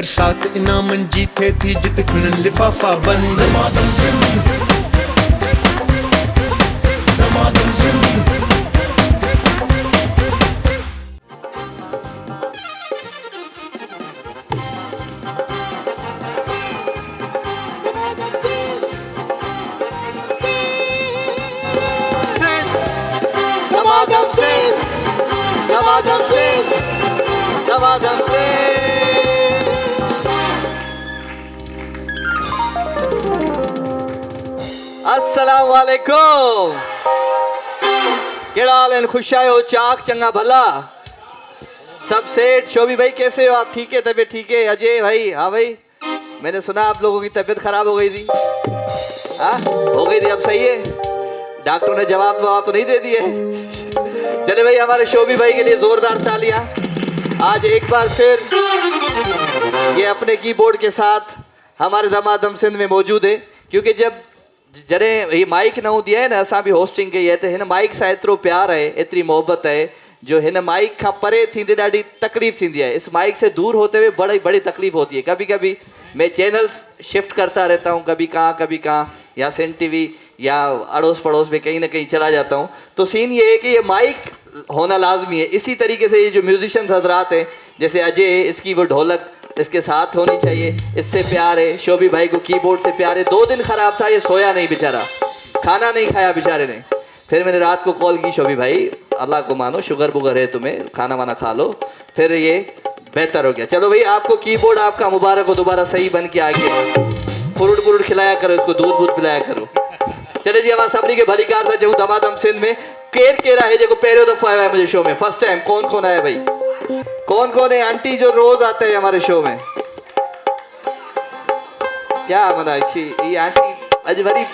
साथ इनामन जीते थी जित खुनन लिफाफा बंद दमादम जिंद दमादम जिंद Damadam Singh, Damadam Singh, Damadam Singh. अस्सलाम वालेकुम। केड़ा हाल है? खुश आए हो? चाक चंगा भला सब सेठ? शोभी भाई कैसे हो आप? ठीक है, तबीयत ठीक है? अजय भाई, हाँ भाई, मैंने सुना आप लोगों की तबीयत खराब हो गई थी। हाँ हो गई थी, अब सही है? डॉक्टर ने जवाब तो नहीं दे दिए? चले भाई, हमारे शोभी भाई के लिए जोरदार तालियां। आज एक बार फिर ये अपने कीबोर्ड के साथ हमारे दमादम सिंध में मौजूद है, क्योंकि जब जरे ये माइक न दिया है ना, असां भी होस्टिंग कई है, तो हिन माइक सां एतिरो प्यार है, एतिरी मोहब्बत है, जो हिन माइक खां परे थींदे ॾाढी तकलीफ़ थींदी है। इस माइक से दूर होते हुए बड़ी बड़ी तकलीफ होती है। कभी कभी मैं चैनल्स शिफ्ट करता रहता हूँ, कभी कहाँ या सन टीवी या अड़ोस पड़ोस में कहीं ना कहीं चला जाता हूँ। तो सीन ये है कि ये माइक होना लाजमी है। इसी तरीके से ये जो म्यूजिशियन हजरात हैं, जैसे अजय है, इसकी वो ढोलक इसके साथ होनी चाहिए, इससे प्यार है। शोभी भाई को कीबोर्ड से प्यार है। 2 दिन खराब था, ये सोया नहीं बेचारा, खाना नहीं खाया बेचारे ने। फिर मैंने रात को कॉल की, शोभी भाई अल्लाह को मानो, शुगर बुगर है तुम्हें, खाना वाना खा लो। फिर ये बेहतर हो गया। चलो भाई, आपको कीबोर्ड आपका मुबारक हो, दोबारा सही बन के आ गया। फ्रूट खिलाया करो इसको, दूध पिलाया करो। चले जी, हमारा सभी के भली कार था जो दमादम सिंध में केर केरा है जो पहले दफा आया है मुझे शो में, फर्स्ट टाइम। कौन आया भाई? कौन है? आंटी जो रोज आते हैं हमारे शो में, क्या मना ये आंटी अजभरी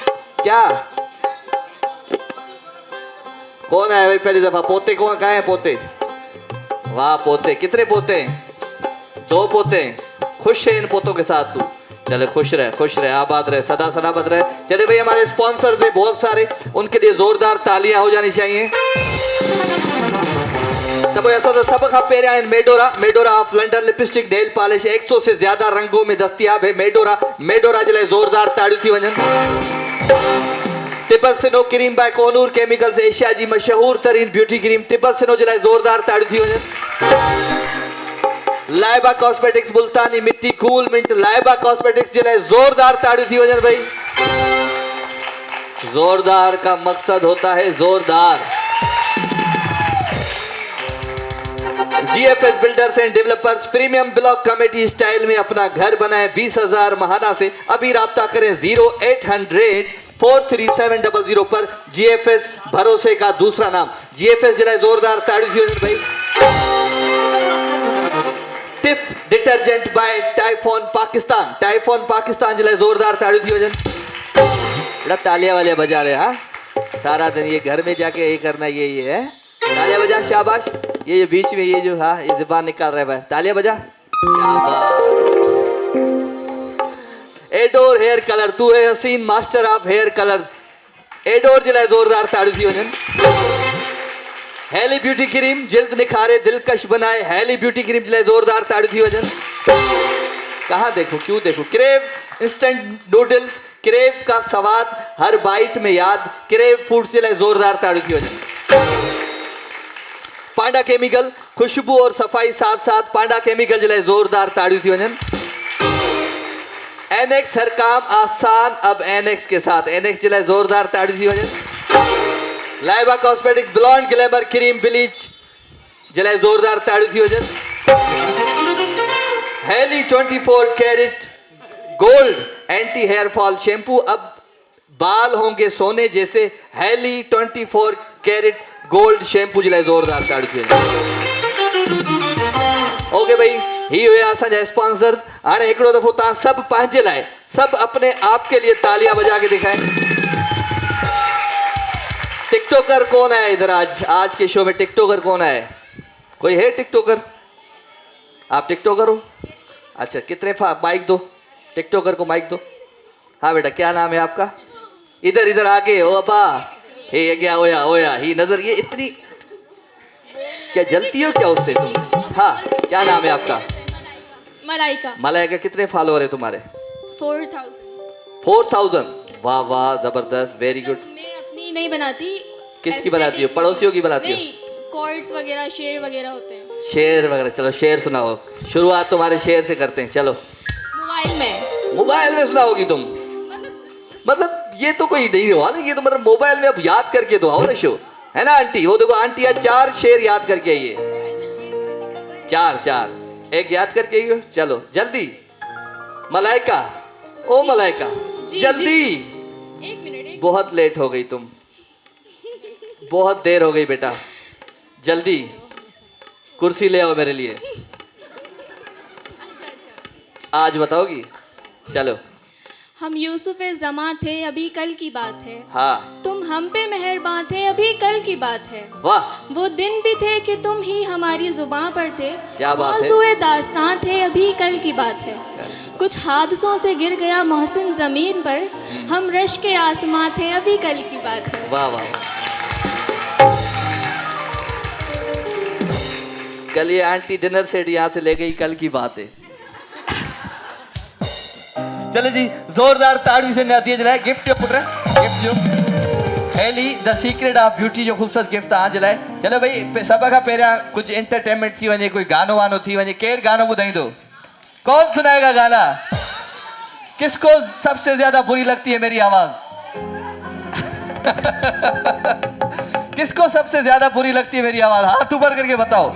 क्या? कौन आया भाई पहली दफा? पोते कौन? कहाँ है पोते? वाह पोते, कितने पोते हैं? 2 पोते हैं। खुश है इन पोतों के साथ तू? चले खुश रहे, आबाद रहे, सदा सलामत रहे। चले भाई, हमारे स्पॉन्सर्स हैं बहुत सारे, उनके लिए जोरदार तालियां हो जानी चाहिए। तब ऐसा तो सब खा पेरिया Medora of London lipstick nail polish 100 से ज्यादा रंगों में दस्तयाब है। मेडोरा जे लाइ जोरदार ताड़ियूं थी वञनि। तिबसनो cream bye Konur chemicals, Asia जी मशहूर तरीन ब्यूटी क्रीम तिबसनो जे लाइ जोरदार ताड़ियूं थी वञनि। लाइबा कॉस्मेटिक्स मुल्तानी मिट्टी कूल मिंट लाइबा कॉस्मेटिक्स जे लाइ जोरदार ताड़ियूं थी वञनि भाई। जोरदार का मकसद होता है जोरदार। GFS builders and developers premium block committee style में अपना घर बनाए 20,000 महाना से। अभी राब्ता करें 0800 43700 पर। जीएफएस भरोसे का दूसरा नाम। जीएफएस जिला जोरदार ताड़ियूं थी वञनि भाई। Tiff detergent by Typhoon Pakistan जिला जोरदार ताड़ियूं थी वञनि। तालियां वाले बजा रहे। हाँ, सारा दिन ये घर में जाके ये करना, ये है तालियां बजा, शाबाश। ये बीच में ये जो हाँ ये ज़बान निकाल रहा है भाई, तालियां बजा, शाबाश। एडोर हेयर कलर, तू है हसीन master of hair colours. Adore जिला जोरदार ताड़ियूं थी वञनि। हेली ब्यूटी क्रीम जिल्द निखारे दिलकश बनाए। हेली ब्यूटी क्रीम जिला जोरदार ताड़ियूं थी वञनि। कहाँ देखो, क्यों देखो। क्रेव इंस्टेंट नूडल्स, क्रेव का स्वाद हर बाइट में याद। क्रेव फूड्स जिला जोरदार ताड़ियूं थी वञनि। पांडा केमिकल, खुशबू और सफाई साथ साथ पांडा केमिकल जिला जोरदार ताड़ियूं थी वञनि। एनेक्स हर काम आसान अब एनेक्स के साथ। एनेक्स जिला जोरदार ताड़ियूं थी वञनि। Laiba cosmetics blonde glamour cream bleach जिला जोरदार ताड़ियूं थी वञनि। हेली 24 carat gold anti hair fall shampoo, अब बाल होंगे सोने जैसे। हेली 24 कैरेट गोल्ड शैम्पू जिला जोरदार ताड़ियूं थी वञनि। ओके भाई, ही हुआ असांजा स्पॉन्सर्स। हाणे हिकिड़ो दफ़ो तव्हां सभु पंहिंजे लाइ, सभु अपने आप के लिए तालियां बजा के दिखाएं। टिकटॉकर कौन है इधर? आज के शो में टिकटॉकर कौन है? कोई है टिकटॉकर? आप टिकटॉकर हो? अच्छा, कितने माइक दो, टिकटॉकर को माइक दो। हाँ बेटा, क्या नाम है आपका? इधर आगे हो अब्बा। ये क्या ओया ही नजर, ये इतनी क्या जलती हो क्या उससे तुम? हाँ, क्या नाम है आपका? मलाइका। मलाइका, कितने फॉलोअर है तुम्हारे? 4000। 4000। वाह वाह, जबरदस्त, वेरी गुड। मैं अपनी नहीं बनाती। किसकी बनाती हो? पड़ोसियों की बनाती हो? नहीं, कॉर्ड्स वगैरह, शेर वगैरह होते हैं। शेर वगैरह, चलो शेर सुनाओ। शुरुआत तुम्हारे शेर से करते हैं, चलो। मोबाइल में। मोबाइल में सुनाओगी तुम? मतलब ये तो कोई नहीं हुआ ना, ये तो मतलब मोबाइल में अब याद करके तो आओ ना शो, है ना आंटी? वो देखो आंटी आज 4 शेर याद करके आई है। 4 एक याद करके आई हो, चलो जल्दी। मलाइका, ओ मलाइका, जल्दी। एक मिनट। बहुत लेट हो गई तुम, बहुत देर हो गई बेटा, जल्दी कुर्सी ले आओ मेरे लिए। अच्छा। आज बताओगी? चलो। हम यूसुफ ज़मा थे, अभी कल की बात है। हाँ। तुम हम पे मेहरबान थे, अभी कल की बात है। वाह। वो दिन भी थे कि तुम ही हमारी जुबान पर थे। क्या बात है? मौज़ूए दास्तां थे, अभी कल की बात है। कुछ हादसों से गिर गया मोहसिन जमीन पर, हम रश के आसमां थे, अभी कल की बात है। वाह वाह। कल ये आंटी डिनर सेट यहाँ से ले गई, कल की बात है। चलो जी, जोरदार ताड़ी से नदिया जलाए। गिफ्ट जो पुत्र, गिफ्ट जो हेली द सीक्रेट ऑफ ब्यूटी जो खूबसूरत गिफ्ट आ जलाए। चलो भाई, सब का पेरा कुछ एंटरटेनमेंट थी वने, कोई गानो वानो थी वने। केर गानो बुधाई दो, कौन सुनाएगा गाना? किसको सबसे ज्यादा बुरी लगती है मेरी आवाज? किसको सबसे ज्यादा बुरी लगती है मेरी आवाज? हाथ ऊपर करके बताओ।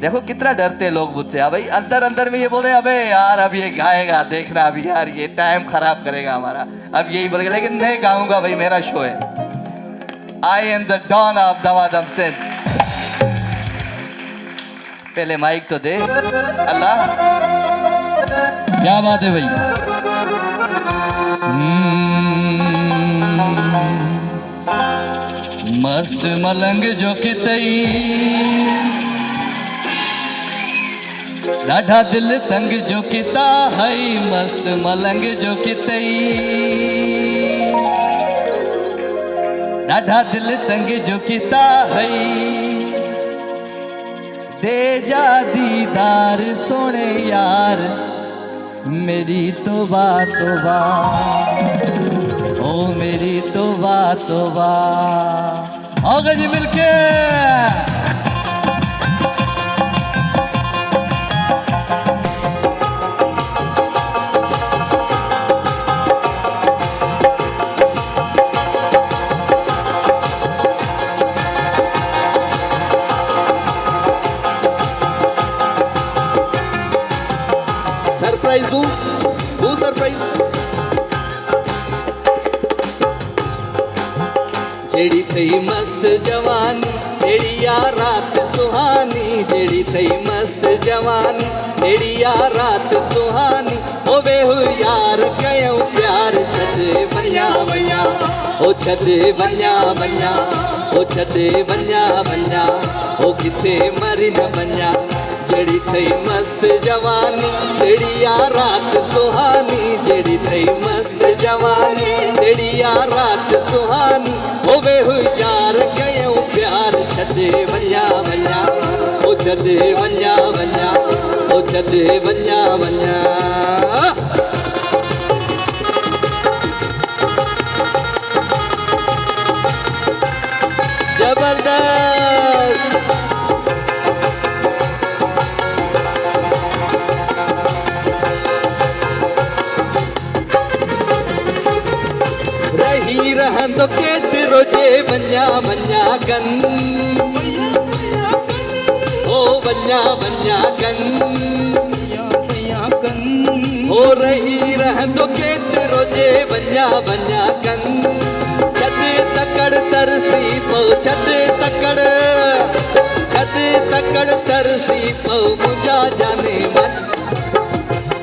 देखो कितना डरते हैं लोग मुझसे। हाँ भाई, अंदर अंदर में ये बोले अबे यार अब ये गाएगा, देखना अभी यार ये टाइम खराब करेगा हमारा, अब यही बोलेगा। लेकिन मैं गाऊंगा भाई, मेरा शो है। I am the don of Damadam Sindh. पहले माइक तो दे अल्लाह। क्या बात है भाई। मस्त मलंग जो कितई, ॾाढा दिल तंग जो किता है, मस्त मलंग जो कितई, ॾाढा दिल तंग जो किता है। दे जा दीदार सोने यार, मेरी तौबा तौबा, ओ मेरी तौबा तौबा। आओ जी मिलके। सरप्राइज दूं सरप्राइज। जेड़ी थई मस्त जवानी, तेरी यार रात सुहानी, जेड़ी थई मस्त जवानी, तेरी यार रात सुहानी। ओ बेहू यार कयूं प्यार, छदे वन्या वन्या, ओ छदे वन्या वन्या, ओ छदे वन्या वन्या, ओ किथे मरी न वन्या। जेड़ी थई मस्त जवानी, तेरी यार रात सुहानी, जेड़ी थई मस्त जवानी, तेरी यार रात सुहानी। ओ बेहू यार कयूं प्यार, छदे वन्या वन्या, ओ छदे वन्या वन्या, ओ छदे वन्या वन्या। जबरदस्त। रही रहंदो केतिरो जे वन्या वन्या कन, ओ वन्या वन्या कन, ओ रही रहंदो केतिरो जे वन्या वन्या कन। छदे तकड़ तरसी पो, छदे तकड़, छदे तकड़ तरसी पो मुझा जाने मन।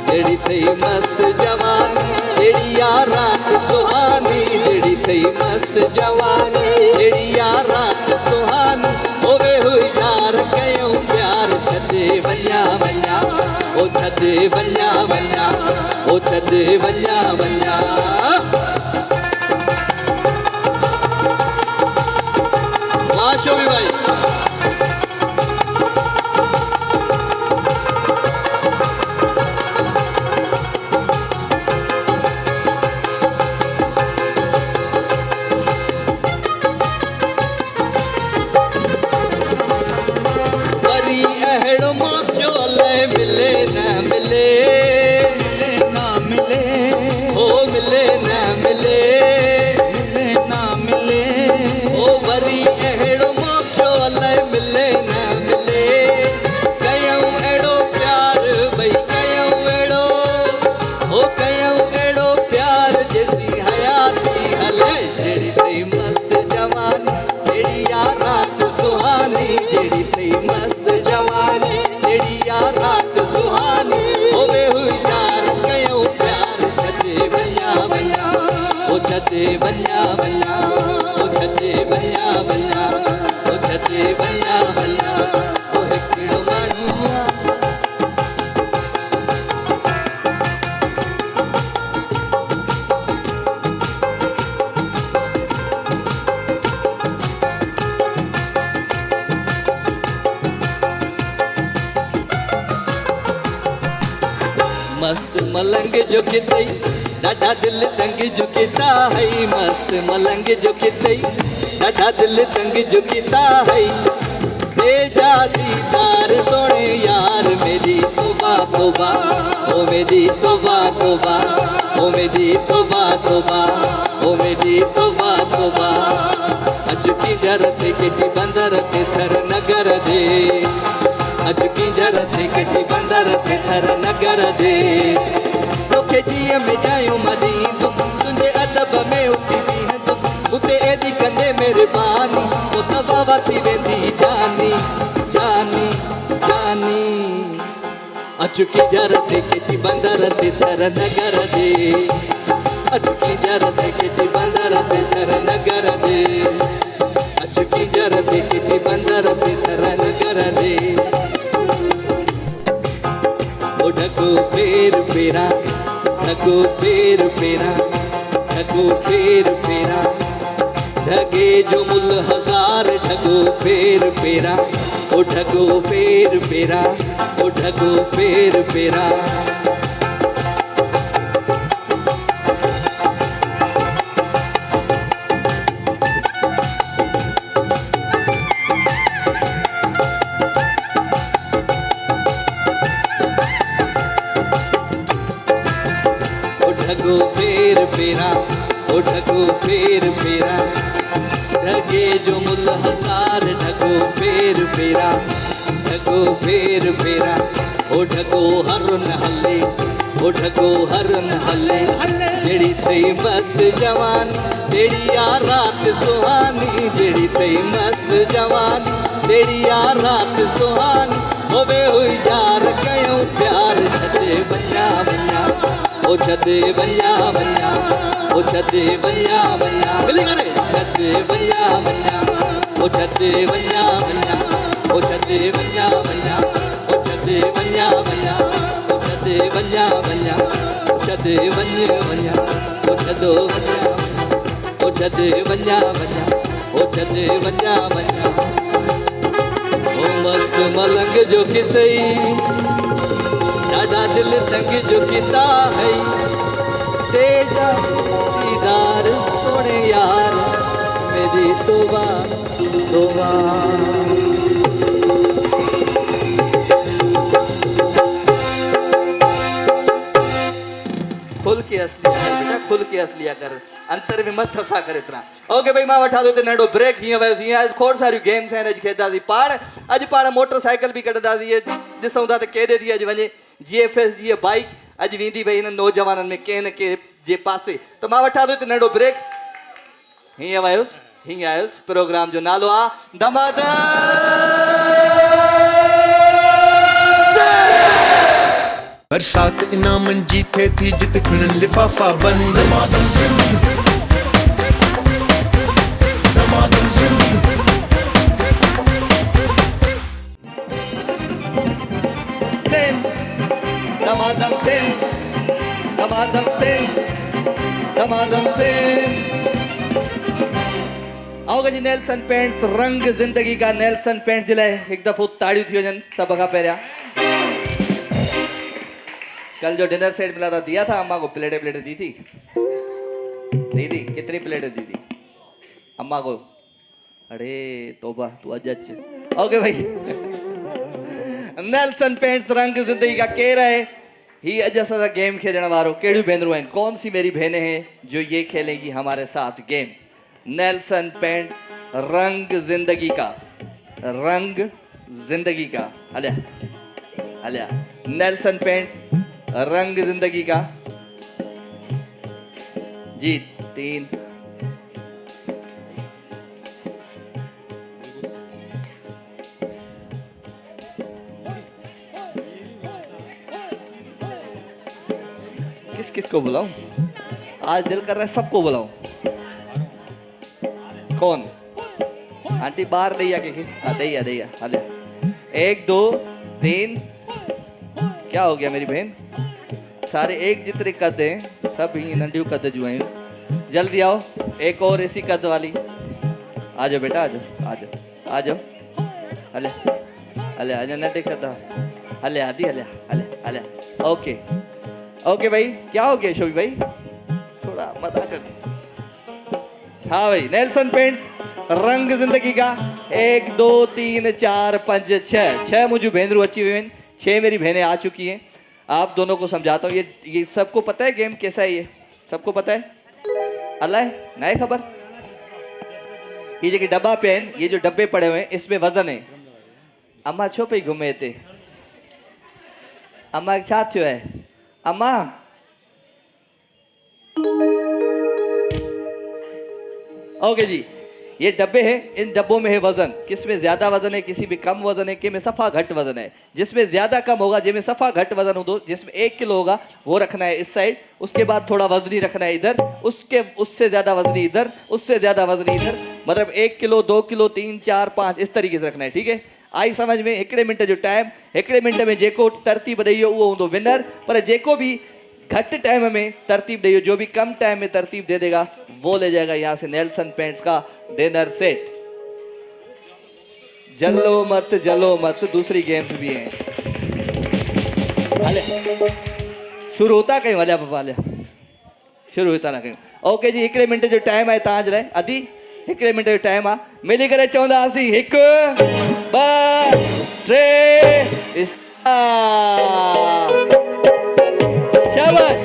जेड़ी थई मस्त जवानी, तेरी यार रात सुहानी, जेड़ी थई मस्त जवानी, तेरी यार रात सुहानी। ओ बेहू यार कयूं प्यार, छदे वन्या वन्या, ओ छदे वन्या वन्या, ओ छदे वन्या वन्या। वाह शोभी भाई। बन्या बन्या ओ छते बन्या बन्या ओ छते बन्या बन्या ओ हिकिड़ो माण्हू मस्त मलंग जो कितई ॾाढा दिल तंग जो किता है मस्त मलंग जो कितई ॾाढा दिल तंग जो किता है तेजा दीदार सोने यार मेरी तोबा तोबा ओ मेरी तोबा तोबा ओ मेरी तोबा तोबा ओ मेरी तोबा तोबा अज की जरत केटी बंदर ते थर नगर दे अज की जरत केटी बंदर ते थर नगर दे तोखे जीअ में जायो मदींदु तुंहिंजे अदब में उथी बीहंदु उते एॾी कंदे महिरबानी तो तबाह थी वेंदी जानी जानी जानी अज की जरत केटी बंदर ते थर नगर दे अज की जरत केटी बंदर ते थर नगर दे अज की जरत केटी बंदर ते थर नगर दे ओ ढको पेर पेरा ढको पेर पेरा ढको पेर पेरा ढगे जो मुल हजार ढको पेर पेरा ओ ढको पेर पेरा ओ ढको पेर पेरा ढको पेर पेरा ओ ढको पेर पेरा ढगे जो मुल हजार ढको पेर पेरा ढको पेर पेरा ओ ढको हर न हले ओ ढको हर न हले जेड़ी थई मस्त जवान तेड़ी आ रात सुहानी जेड़ी थई मस्त जवान तेड़ी आ रात सुहानी होवे हुई यार कयूं प्यार छते बन्या बन्या ओ छते बन्या बन्या ओ छते बन्या बन्या मिली करे छते बन्या बन्या ओ छते बन्या बन्या ओ छते बन्या बन्या ओ छते बन्या बन्या ओ छते बन्या बन्या ओ छते बन्या बन्या ओ छतो बन्या ओ छते बन्या बन्या ओ छते बन्या बन्या ओ मस्त मलंग जो कितई ॾाढा दिल तंग जो किता है तेजा दीदार सोने यार मेरी तोबा तोबा खुल के असली बेटा खुल के असलिया कर अंतर में मत फसा कर इतना ओके भाई मां वठा दो ते नंढो ब्रेक हीअं वियो हीअं खोड़ सारियूं गेम्स आहिनि अॼु खेॾंदासीं पाण मोटरसाइकिल बि कढंदासीं ॾिसूं था त केॾे थी अॼु वञे GFS जी बाइक अॼु वेंदी भई हिन नौजवाननि में कंहिं न कंहिं जे पासे त मां वठां थो हिते नंढो ब्रेक हीअं वयुसि हीअं आयुसि प्रोग्राम जो नालो आहे धमाधम बरसात इनामनि जी थिए थी जित खणनि लिफ़ाफ़ा बंद धमाधम सिंधी धमाधम सिंधी धमाधम सिंह धमाधम सिंह धमाधम सिंह आओ जी नेल्सन पेंट्स रंग जिंदगी का नेल्सन पेंट्स जे लाइ हिकु दफ़ो ताड़ियूं थी वञनि सभ खां पहिरियां कल जो डिनर सेट मिला था दिया था अम्मा को प्लेटें दी थी कितनी प्लेटें दी थी अम्मा को अरे तोबा तू अजच ओके भाई नेल्सन पेंट्स रंग जिंदगी का केर है ही अज असा गेम खेलने वालों केड़ी भेनरूं हैं कौन सी मेरी बहनें हैं जो ये खेलेंगी हमारे साथ गेम नेल्सन पेंट्स रंग जिंदगी का हलिया हलिया नेल्सन पेंट्स रंग जिंदगी का जी 3 किस को बुलाऊं आज दिल कर रहा है सबको बुलाऊं कौन आंटी बाहर दैया के हाँ दैया दैया अरे 1 2 3 क्या हो गया मेरी बहन सारे एक जितने कद हैं सब ही नंडियों कद जो हैं जल्दी आओ एक और इसी कद वाली आ जाओ बेटा आ जाओ आ जाओ आ जाओ हले हले आ जाओ नंडे कद हले आदि हले हले हले ओके ओके भाई क्या हो गया शोभी भाई थोड़ा मजा कर हाँ भाई नेल्सन पेंट्स रंग जिंदगी का 1 2 3 4 5 6 मुझे भेंद्रू अच्छी हुई 6 मेरी बहनें आ चुकी हैं आप दोनों को समझाता हूँ ये सबको पता है गेम कैसा है ये सबको पता है अल्लाह नए खबर ये जो डब्बा पेन ये जो डब्बे पड़े हुए हैं इसमें वजन है अम्मा छो पे घूमे थे अम्मा एक छा थियो है अम्मा ओके जी ये डब्बे हैं इन डब्बों में है वजन किसमें ज्यादा वजन है किसी में कम वजन है कि में सफा घट वजन है जिसमें ज्यादा कम होगा जिसमें सफा घट वजन हो दो जिसमें 1 किलो होगा वो रखना है इस साइड उसके बाद थोड़ा वजनी रखना है इधर उससे ज्यादा वजनी इधर उससे ज्यादा वजनी इधर मतलब 1 किलो 2 किलो 3 4 5 इस तरीके से रखना है ठीक है आई समझ में हिकिड़े मिंट जो टाइम हिकिड़े मिंट में जेको तरतीब ॾेई वो हूंदो विनर पर जेको भी घट टाइम में तरतीब ॾेई जो भी कम टाइम में तरतीब दे देगा वो ले जाएगा यहाँ से नेल्सन पेंट्स का डिनर सेट जलो मत दूसरी गेम्स भी हैं हले शुरू होता कहीं हलिया पापा हलिया शुरू होता ना कहीं ओके जी हिकिड़े मिंट जो टाइम आहे तव्हां जे लाइ अदी हिकिड़े मिंट जो टाइम आहे मिली करे चवंदासीं 1 2 3 शाबाश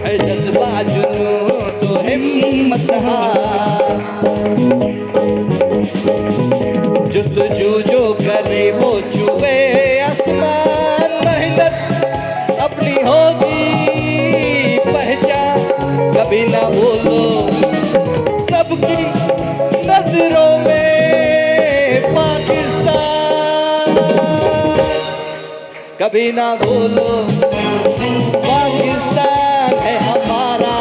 है जज्बा जुनून तो हिम्मत जुस्तजू जो करे वो छुए आसमान मेहनत अपनी होगी पहचान कभी ना बोलो सबकी नजरों में पाकिस्तान कभी ना बोलो पाकिस्तान है हमारा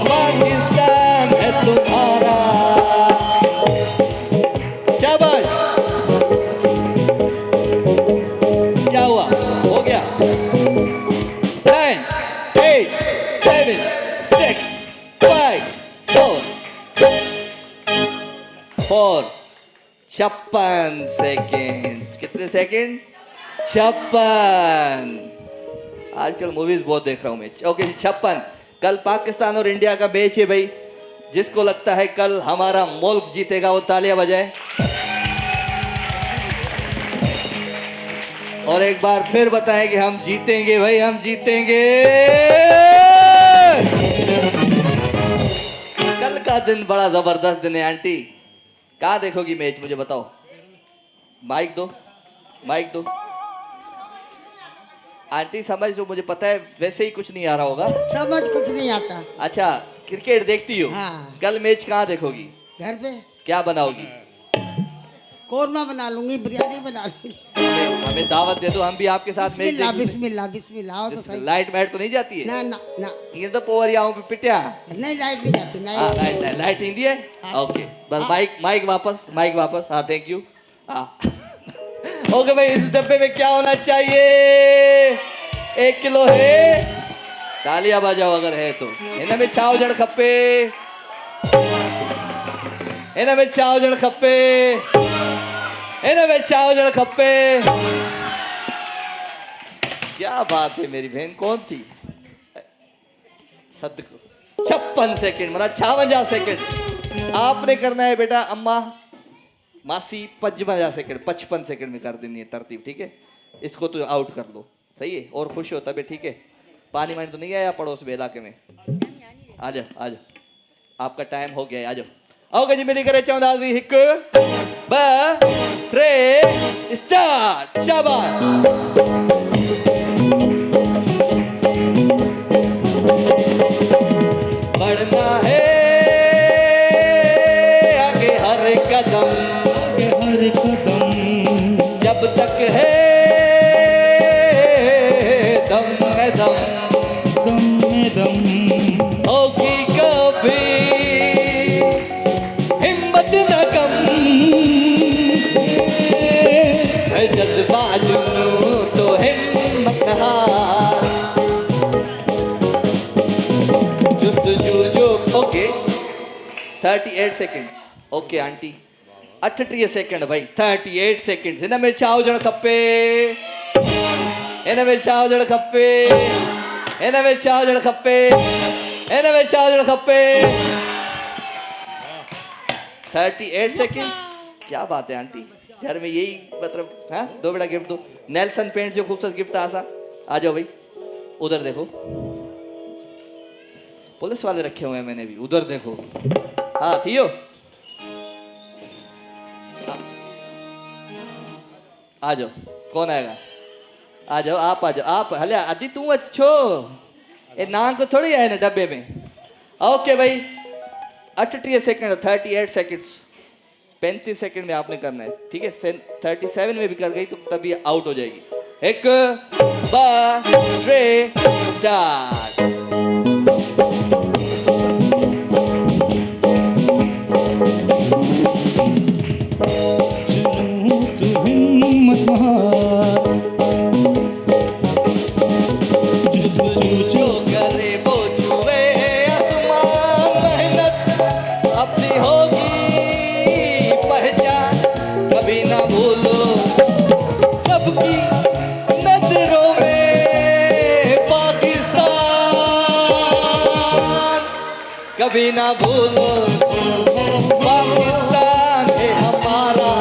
पाकिस्तान है तुम्हारा शाबाश क्या हुआ हो गया 9 8 7 6 5 4 56 सेकेंड कितने सेकेंड 56 आजकल मूवीज बहुत देख रहा हूँ मैं ओके जी 56 कल पाकिस्तान और इंडिया का मैच है भाई जिसको लगता है कल हमारा मुल्क जीतेगा वो तालियां बजाए और एक बार फिर बताएं कि हम जीतेंगे भाई हम जीतेंगे कल का दिन बड़ा जबरदस्त दिन है आंटी कहाँ देखोगी मैच मुझे बताओ माइक दो आंटी समझ जो मुझे पता है वैसे ही कुछ नहीं आ रहा होगा समझ कुछ नहीं आता अच्छा क्रिकेट देखती हो हाँ। कल मैच कहाँ देखोगी घर पे क्या बनाओगी कोरमा बना लूंगी बिरयानी बना लूंगी हमें दावत दे दो हम भी आपके साथ मैच बिस्मिल्लाह बिस्मिल्लाह बिस्मिल्लाह आओ तो सही लाइट मैट तो नहीं जाती है ना ना ना ये तो पोवर आऊं पे पिटिया नहीं लाइट नहीं जाती हाँ नहीं लाइट इंदी है हाँ। ओके बस माइक वापस हाँ थैंक यू हाँ ओके भाई इस डब्बे में क्या होना चाहिए 1 किलो है तालियां बजाओ अगर है तो इन्हें में छाव जड़ खप्पे इन्हें में छाव जड़ खप्पे इन्हें में छाव जड़ खप्पे क्या बात है मेरी बहन कौन थी सदको 56 सेकंड मतलब 56 सेकंड आपने करना है बेटा अम्मा मासी 55 सेकंड 55 सेकंड में कर देनी है तरतीब ठीक है इसको तो आउट कर लो सही है और खुश हो तबे ठीक है पानी वानी तो नहीं आया पड़ोस में इलाके में आ जाओ आपका टाइम हो गया है आ जाओ ओके जी मेरी करे चौंदाजी 1 2 3 स्टार्ट शाबाश बढ़ना है आगे हर कदम जब तक है दम में दम हो 38 सेकंड्स ओके आंटी 38 सेकंड भाई 38 सेकंड्स हिन में छा हुजणु खपे हिन में छा हुजणु खपे हिन में छा हुजणु खपे हिन में छा हुजणु खपे 38 सेकंड्स क्या बात है आंटी घर में यही मतलब हाँ दो बेटा गिफ्ट दो नेल्सन पेंट जो खूबसूरत गिफ्ट आसा आ जाओ भाई उधर देखो पुलिस वाले रखे हुए हैं मैंने भी उधर देखो हाँ थियो आ जाओ कौन आएगा आ जाओ आप हले आदि तू अच्छो ए नाक थोड़ी है ना डब्बे में ओके भाई 38 सेकंड 38 सेकंड्स 35 सेकंड में आपने करना है ठीक है 37 में भी कर गई तो तभी आउट हो जाएगी 1 2 3 4 जो करे वो छुए आसमान मेहनत अपनी होगी पहचान कभी ना भूलो सबकी नजरों में पाकिस्तान कभी ना भूलो पाकिस्तान है हमारा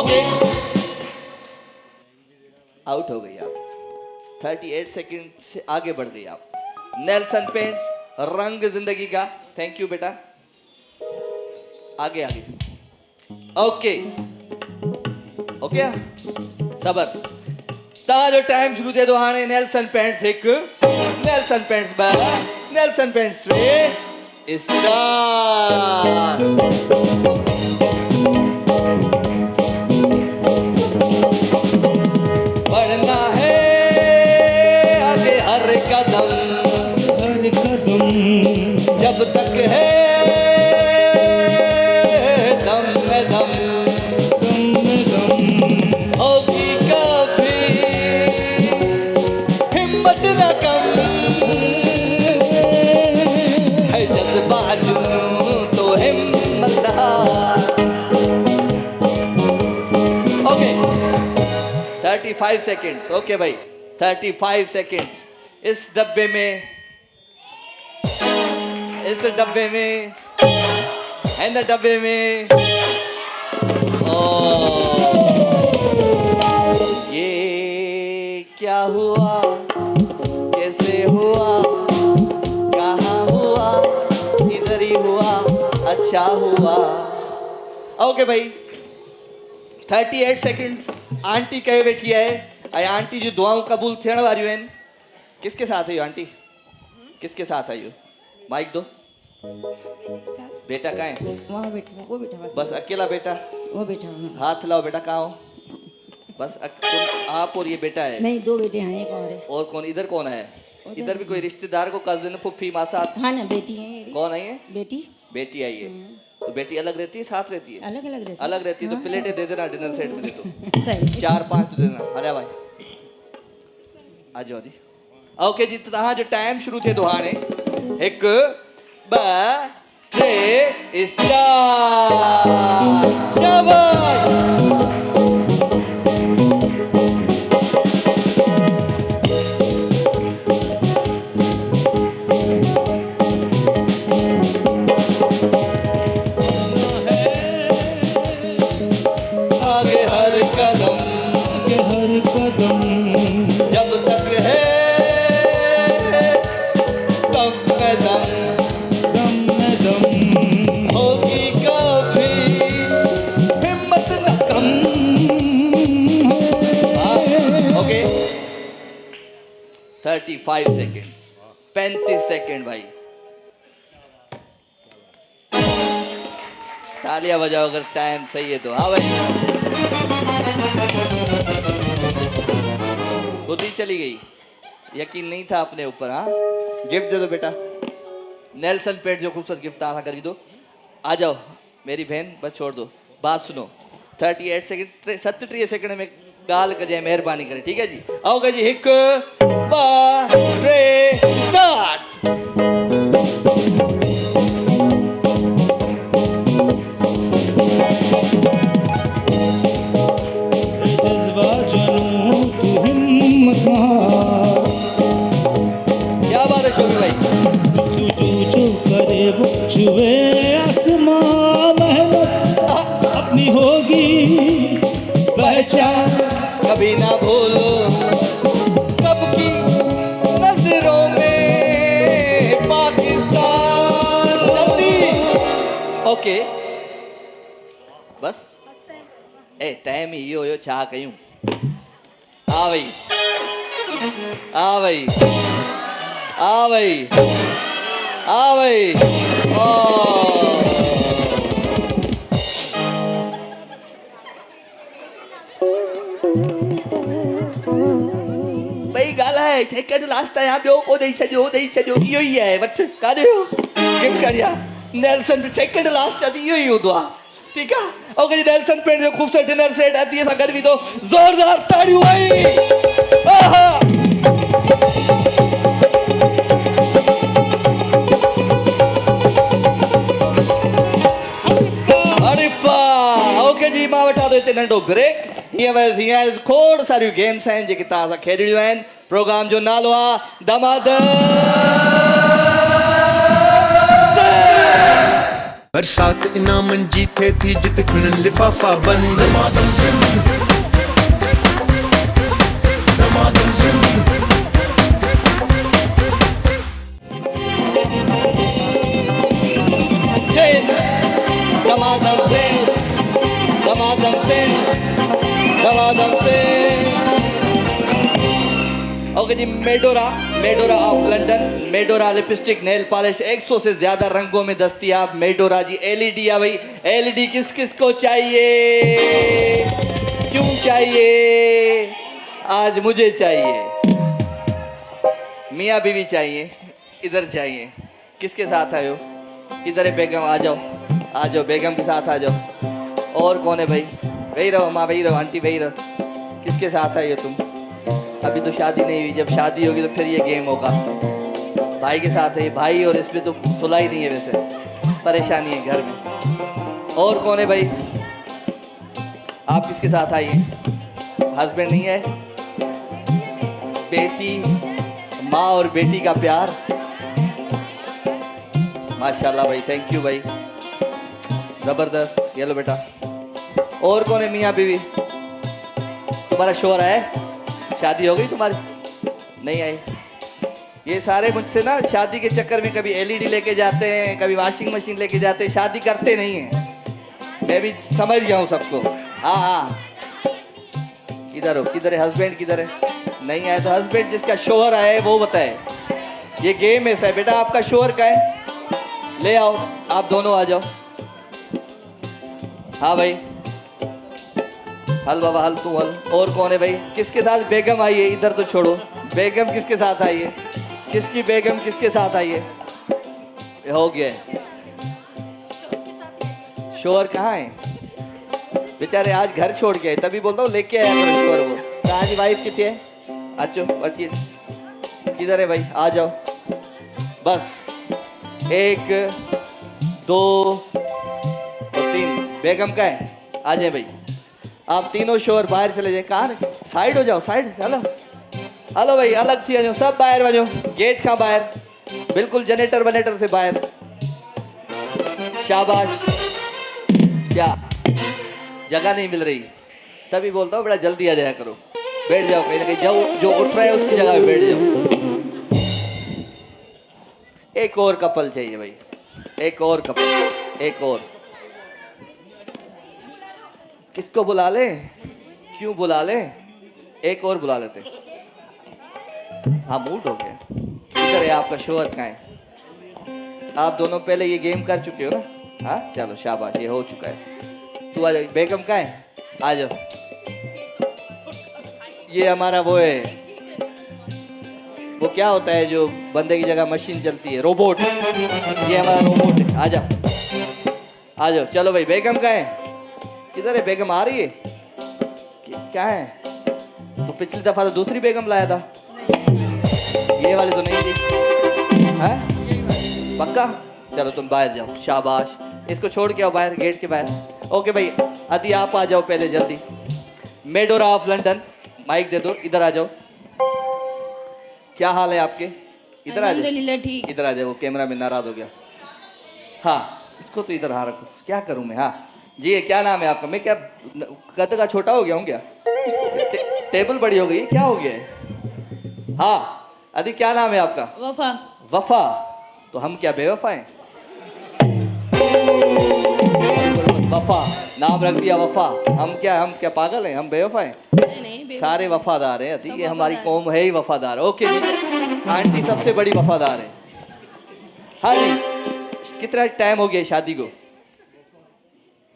ओके आउट हो गई आप 38 सेकंड से आगे बढ़ गई आप नेल्सन पेंट्स रंग जिंदगी का थैंक यू बेटा आगे ओके ओके सबर ता जो टाइम शुरू थे तो हाणे नेल्सन पेंट्स एक नेल्सन पेंट्स बा नेल्सन पेंट्स टे स्टार बढ़ना है हर कदम जब तक है दम में दम होगी कभी हिम्मत न कम है जज्बा जुनून तो हिम्मत ओके 35 सेकेंड्स ओके भाई 35 सेकेंड्स इस डब्बे में है ना डब्बे में ये क्या हुआ कैसे हुआ कहाँ हुआ इधर ही हुआ अच्छा हुआ ओके भाई 38 सेकंड्स आंटी कहे बैठी है ऐं आंटी जो दुआऊं कबूल थियण वारियूं आहिनि किसके साथ आयो आंटी किसके साथ आयो माइक दो बेटा कहाँ है वहाँ बैठा वो बैठा बस अकेला बेटा वो बैठा वहाँ। हाथ लाओ बेटा कहाँ हो बस तुम आप और ये बेटा है नहीं 2 बेटे हैं एक और है और कौन इधर कौन है इधर भी कोई रिश्तेदार को कजिन फुफ्फी मासा हाँ ना बेटी है मेरी। कौन आई है बेटी बेटी आई है तो बेटी अलग रहती है साथ रहती है अलग रहती है तो प्लेटें दे देना डिनर सेट में दे दो सही 4-5 दे देना अरे भाई आ जाओ दी ओके जी तहां जो टाइम शुरू थे तो हाणे 1 2 3 स्टार्ट शाबाश आगे हर कदम जब तक है दम में दम होगी कभी हिम्मत न कम ओके 35 सेकेंड 35 सेकेंड भाई तालियां बजाओ अगर टाइम सही है तो हाँ भाई खुद ही चली गई यकीन नहीं था अपने ऊपर हाँ गिफ्ट दे दो बेटा नेल्सन पेट जो खूबसूरत गिफ्ट था कर दो आ जाओ मेरी बहन बस छोड़ दो बात सुनो 38 सेकंड 37 सेकंड में गाल कजे मेहरबानी करे ठीक है जी आओगे जी 1 2 3 स्टार्ट ना भूलो सबकी नजरों में पाकिस्तान। जल्दी ओके बस ए टाइम इहो हुयो छा कयूं। आ वई आ वई आ वई आ वई भई ॻाल्हाए सेकंड लास्ट आहियां ॿियो को ॾेई छॾियो इहो ई आहे वठ काॾे हो गिफ्ट करिया नेल्सन सेकंड लास्ट आहे इहो ई हूंदो आहे ठीक है ओके जी नेल्सन पेंट जो खूबसूरत डिनर सेट आती है सागर भी दो जोरदार ताड़ियों भाई आहा अरे वाह ओके जी मां वठा देते नंढो ब्रेक हीअं खोड़ सारियूं गेम्स आहिनि जेके तव्हां सां खेॾणियूं आहिनि प्रोग्राम जो नालो आहे बरसात इनामन जीते थी जित खिड़न लिफाफा बंद Damadam Sindh Damadam Sindh Damadam Sindh Damadam Sindh Damadam Sindh okay ji Medora of London Medora lipstick nail polish 100 से ज्यादा रंगों में दस्तयाब मेडोरा जी एलईडी आ भाई एलईडी किस किस को चाहिए क्यों चाहिए आज मुझे चाहिए मियाँ बीवी चाहिए इधर चाहिए किसके साथ आए हो इधर है बेगम आ जाओ बेगम के साथ आ जाओ और कौन है भाई वही रहो माँ वही रहो आंटी वही रहो किसके साथ आई हो तुम अभी तो शादी नहीं हुई जब शादी होगी तो फिर ये गेम होगा भाई के साथ है भाई और इसमें तो सुलह ही नहीं है वैसे परेशानी है घर में और कौन है भाई आप किसके साथ आइए हस्बैंड नहीं है बेटी माँ और बेटी का प्यार माशाल्लाह भाई थैंक यू भाई जबरदस्त ये लो बेटा और कौन है मियाँ बीवी तुम्हारा शोर है शादी हो गई तुम्हारी नहीं आई ये सारे मुझसे ना शादी के चक्कर में कभी एलईडी लेके जाते हैं कभी वॉशिंग मशीन लेके जाते हैं शादी करते नहीं हैं मैं भी समझ गया हूँ सबको हाँ किधर हो किधर है हस्बैंड किधर है नहीं आए तो हस्बैंड जिसका शोहर है वो बताए ये गेम ऐसा है बेटा आपका शोहर का है ले आओ आप दोनों आ जाओ हाँ भाई हल बाबा हल तू हल और कौन है भाई किसके साथ बेगम आई है इधर तो छोड़ो बेगम किसके साथ आई है किसकी बेगम किसके साथ आई है हो गया शोहर कहाँ है बेचारे आज घर छोड़ के आए तभी बोलता हूँ लेके आया करो शोहर को कहाँ जी वाइफ कितनी है अच्छो बैठिए किधर है भाई आ जाओ बस 1 2 और 3 बेगम का है आ जाए भाई आप तीनों शोर बाहर चले जाए कहाँ साइड हो जाओ साइड चलो हलो भाई अलग थी वञो सब बाहर वञो गेट का बाहर बिल्कुल जनरेटर वनेटर से बाहर शाबाश क्या जगह नहीं मिल रही तभी बोलता हूँ बड़ा जल्दी आ जाया करो बैठ जाओ कहीं ना कहीं जो उठ रहा है उसकी जगह पे बैठ जाओ एक और कपल चाहिए भाई एक और कपल एक और किसको बुला ले क्यों बुला ले एक और बुला लेते हाँ मूड हो गया इधर है आपका शोहर कहाँ है आप दोनों पहले ये गेम कर चुके हो ना हाँ चलो शाबाश ये हो चुका है तू आ जाओ बेगम कहाँ है आ जाओ ये हमारा वो है वो क्या होता है जो बंदे की जगह मशीन चलती है रोबोट ये हमारा रोबोट है आ जाओ चलो भाई बेगम कहाँ है किधर है बेगम आ रही है क्या है तो पिछली दफा तो दूसरी बेगम लाया था ये वाली तो नहीं थी है पक्का चलो तुम बाहर जाओ शाबाश इसको छोड़ के आओ बाहर गेट के बाहर ओके भाई अदी आप आ जाओ पहले जल्दी मेडोरा ऑफ लंदन माइक दे दो इधर आ जाओ क्या हाल है आपके इधर आ जाओ ठीक इधर आ जाओ कैमरा में नाराज हो गया हाँ इसको तो इधर हाँ रखो क्या करूँ मैं हाँ जी क्या नाम है आपका मैं क्या कद का छोटा हो गया हूँ क्या टेबल बड़ी हो गई, क्या हो गया है? हाँ अदी, क्या नाम है आपका? वफा। वफा। तो हम क्या बेवफा हैं? वफा नाम रख दिया, वफा। हम क्या पागल हैं? हम बेवफा हैं? नहीं, सारे वफादार हैं अदी, ये हमारी कौम है ही वफादार। ओके जी, आंटी सबसे बड़ी वफादार है। हाँ जी, कितना टाइम हो गया शादी को?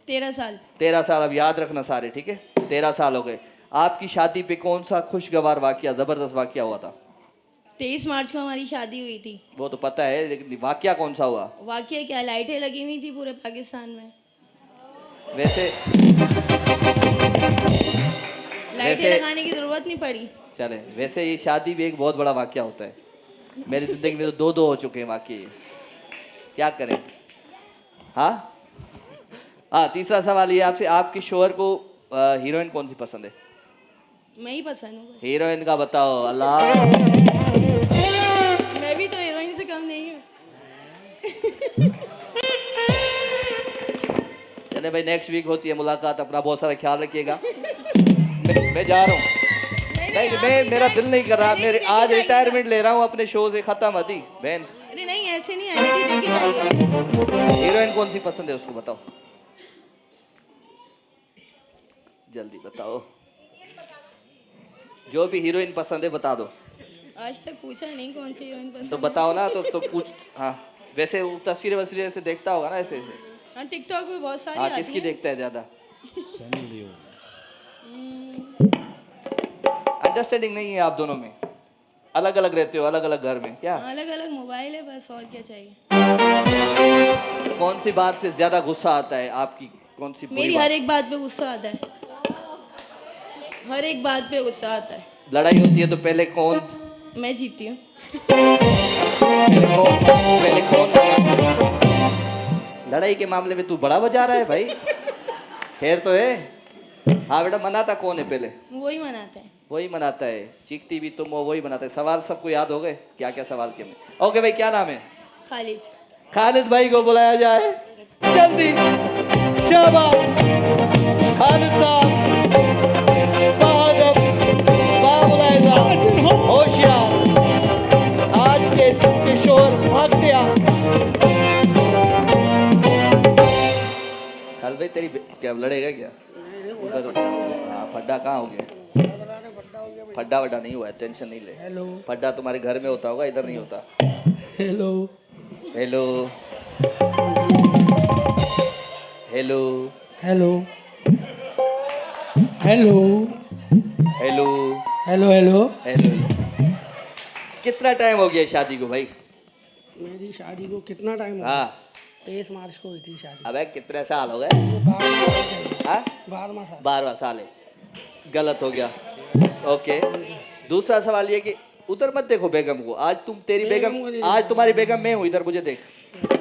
13 साल। 13 साल। अब याद रखना सारे, ठीक है? 13 साल हो गए। आपकी शादी पे कौन सा खुशगवार वाकया, जबरदस्त वाकया हुआ था? 23 मार्च को हमारी शादी हुई थी। वो तो पता है, लेकिन वाकया कौन सा हुआ? वाकया क्या, लाइटें लगी हुई थी पूरे पाकिस्तान में। वैसे लाइटें लगाने की जरूरत नहीं पड़ी। चले, वैसे ये शादी भी एक बहुत बड़ा वाकया होता है। मेरी जिंदगी में तो दो हो चुके हैं वाकये, क्या करें? हाँ हाँ, तीसरा सवाल ये आपसे, आपके शोहर को हीरोइन कौन सी पसंद है? मैं ही पसंद हूँ। हीरोइन का बताओ। अल्लाह, मैं भी तो हीरोइन से कम नहीं हूँ। चले भाई, नेक्स्ट वीक होती है मुलाकात, अपना बहुत सारा ख्याल रखिएगा। मैं जा रहा हूँ। नहीं, मैं मेरा दिल नहीं कर रहा, मेरे आज रिटायरमेंट ले रहा हूँ अपने शो से, खत्म अदी बहन। अरे नहीं, ऐसे नहीं, आईडी देखी जाएगी। हीरोइन कौन सी पसंद है उसको बताओ, जल्दी बताओ। जो भी हीरोइन पसंद है बता दो। आज तक पूछा नहीं कौन सी हीरोइन पसंद तो बताओ ना, तो पूछ। हाँ, वैसे वो तस्वीरें वस्वीरें ऐसे देखता होगा ना, ऐसे ऐसे। हाँ, टिकटॉक पे बहुत सारी हाँ, आती किसकी हैं। देखता है ज्यादा? अंडरस्टैंडिंग नहीं है आप दोनों में? अलग अलग रहते हो, अलग अलग घर में क्या? अलग अलग मोबाइल है बस, और क्या चाहिए? कौन सी बात पे ज्यादा गुस्सा आता है आपकी? कौन सी बुरी मेरी बात? हर एक बात पे गुस्सा आता है। हर एक बात पे गुस्सा आता है। लड़ाई होती है तो पहले कौन? मैं जीतती हूँ। पहले कौन? लड़ाई के मामले में तू बड़ा बजा रहा है भाई, खैर तो है। हाँ बेटा, मनाता कौन है पहले? वही मनाते हैं। वही मनाता है, चीखती भी तुम हो, वही मनाता है। सवाल सबको याद हो गए? क्या क्या सवाल किए मैं? ओके भाई, क्या नाम है? खालिद। खालिद भाई को बुलाया जाए जल्दी। शाबाश खालिद साहब, बहादुर, बाबुलाइजा, होशियार। आज के तुम किशोर भाग दिया। खालिद भाई, तेरी क्या लड़ेगा क्या? उधर हाँ, फड्डा कहाँ हो गया? फड्डा वड्डा नहीं हुआ है, टेंशन नहीं ले। हेलो। फड्डा तुम्हारे घर में होता होगा, इधर नहीं होता। Hello. Hello hello hello. Hello. Hello hello. Hello. Hello. कितना टाइम हो गया शादी को भाई? मेरी शादी को कितना टाइम हो गया? हाँ, 23 मार्च को हुई थी शादी। अबे कितने साल हो गए? 12वां साल। 12वां साल है, गलत हो गया। ओके, दूसरा सवाल ये कि उधर मत देखो बेगम को। आज तुम तेरी बेगम, आज तुम्हारी बेगम मैं हूँ, इधर मुझे देख।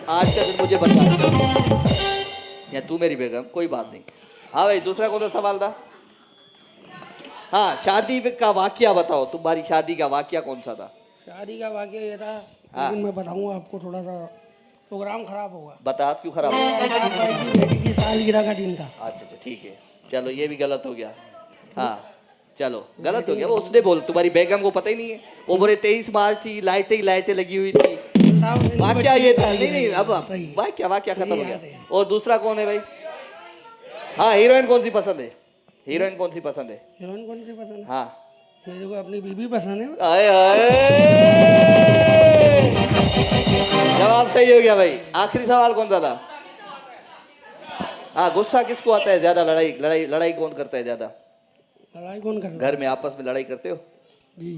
आज का दिन मुझे बता, या तू मेरी बेगम, कोई बात नहीं। हाँ भाई, दूसरा कौन सा सवाल था? हाँ, शादी का वाकया बताओ, तुम्हारी शादी का वाकया कौन सा था? शादी का वाकया ये था, हाँ। लेकिन मैं बताऊंगा आपको, थोड़ा सा प्रोग्राम खराब होगा। बता, क्यों खराब हो? आप भाई की बेटी की सालगिरह का दिन था। अच्छा अच्छा, ठीक है, चलो ये भी गलत हो गया। हाँ चलो, गलत हो गया। वो उसने बोला, तुम्हारी बेगम को पता ही नहीं है। वो बोले 23 मार्च थी, लाइटें लगी हुई थी। वाकया ये था। नहीं, अब वाकया खत्म हो गया। और दूसरा कौन है भाई? हाँ, हीरोइन कौन सी पसंद है? हीरोइन कौन सी पसंद है? हीरोइन कौन सी पसंद है? हाँ, मेरे को अपनी बीबी पसंद है। आए आए, जवाब सही हो गया भाई। आखिरी सवाल कौन सा था? हाँ, गुस्सा किसको आता है ज्यादा? लड़ाई कौन करता है ज्यादा? लड़ाई कौन करता है? घर में आपस में लड़ाई करते हो? जी,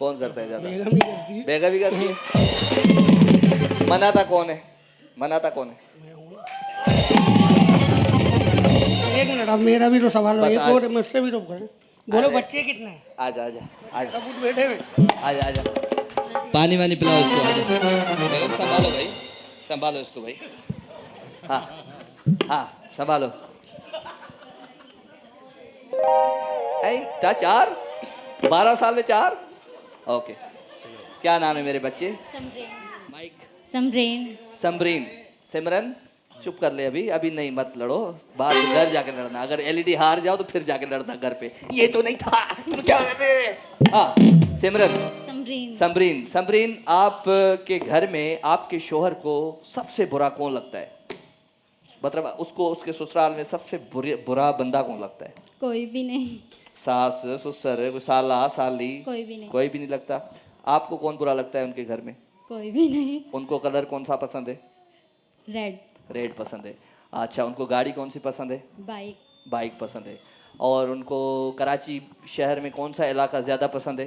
कौन करता है ज्यादा? बेगम ही करती है। बेगम भी करती है। मनाता कौन है? एक मिनट, अब मेरा भी तो सवाल है, एक बता। और मुझसे भी तो करें। बोलो, अरे। बच्चे कितने हैं? आजा आजा आजा सब उठ बैठे हुए। आजा। पानी वानी पिलाओ इसको, आजा। बेगम संभालो भाई, संभालो इसको भाई। हाँ, संभालो। चार 12 साल में 4। ओके, क्या नाम है मेरे बच्चे? समरेन। माइक। समरेन। समरीन। सिमरन। चुप कर ले, अभी अभी नहीं, मत लड़ो, बाद में घर जाके लड़ना। अगर एलईडी हार जाओ तो फिर जाके लड़ना घर पे। ये तो नहीं था, तुम क्या करते? हाँ सिमरन। समरीन। समरीन, समरीन आप के घर में आपके शोहर को सबसे बुरा कौन लगता है? मतलब उसको उसके ससुराल में सबसे बुरा बंदा कौन लगता है? कोई भी नहीं। सास ससुर साला साली कोई भी नहीं। कोई भी नहीं लगता। आपको कौन बुरा लगता है उनके घर में? कोई भी नहीं। उनको कलर कौन सा पसंद है? रेड। रेड पसंद है। अच्छा, उनको गाड़ी कौन सी पसंद है? बाइक। बाइक पसंद है। और उनको कराची शहर में कौन सा इलाका ज़्यादा पसंद है?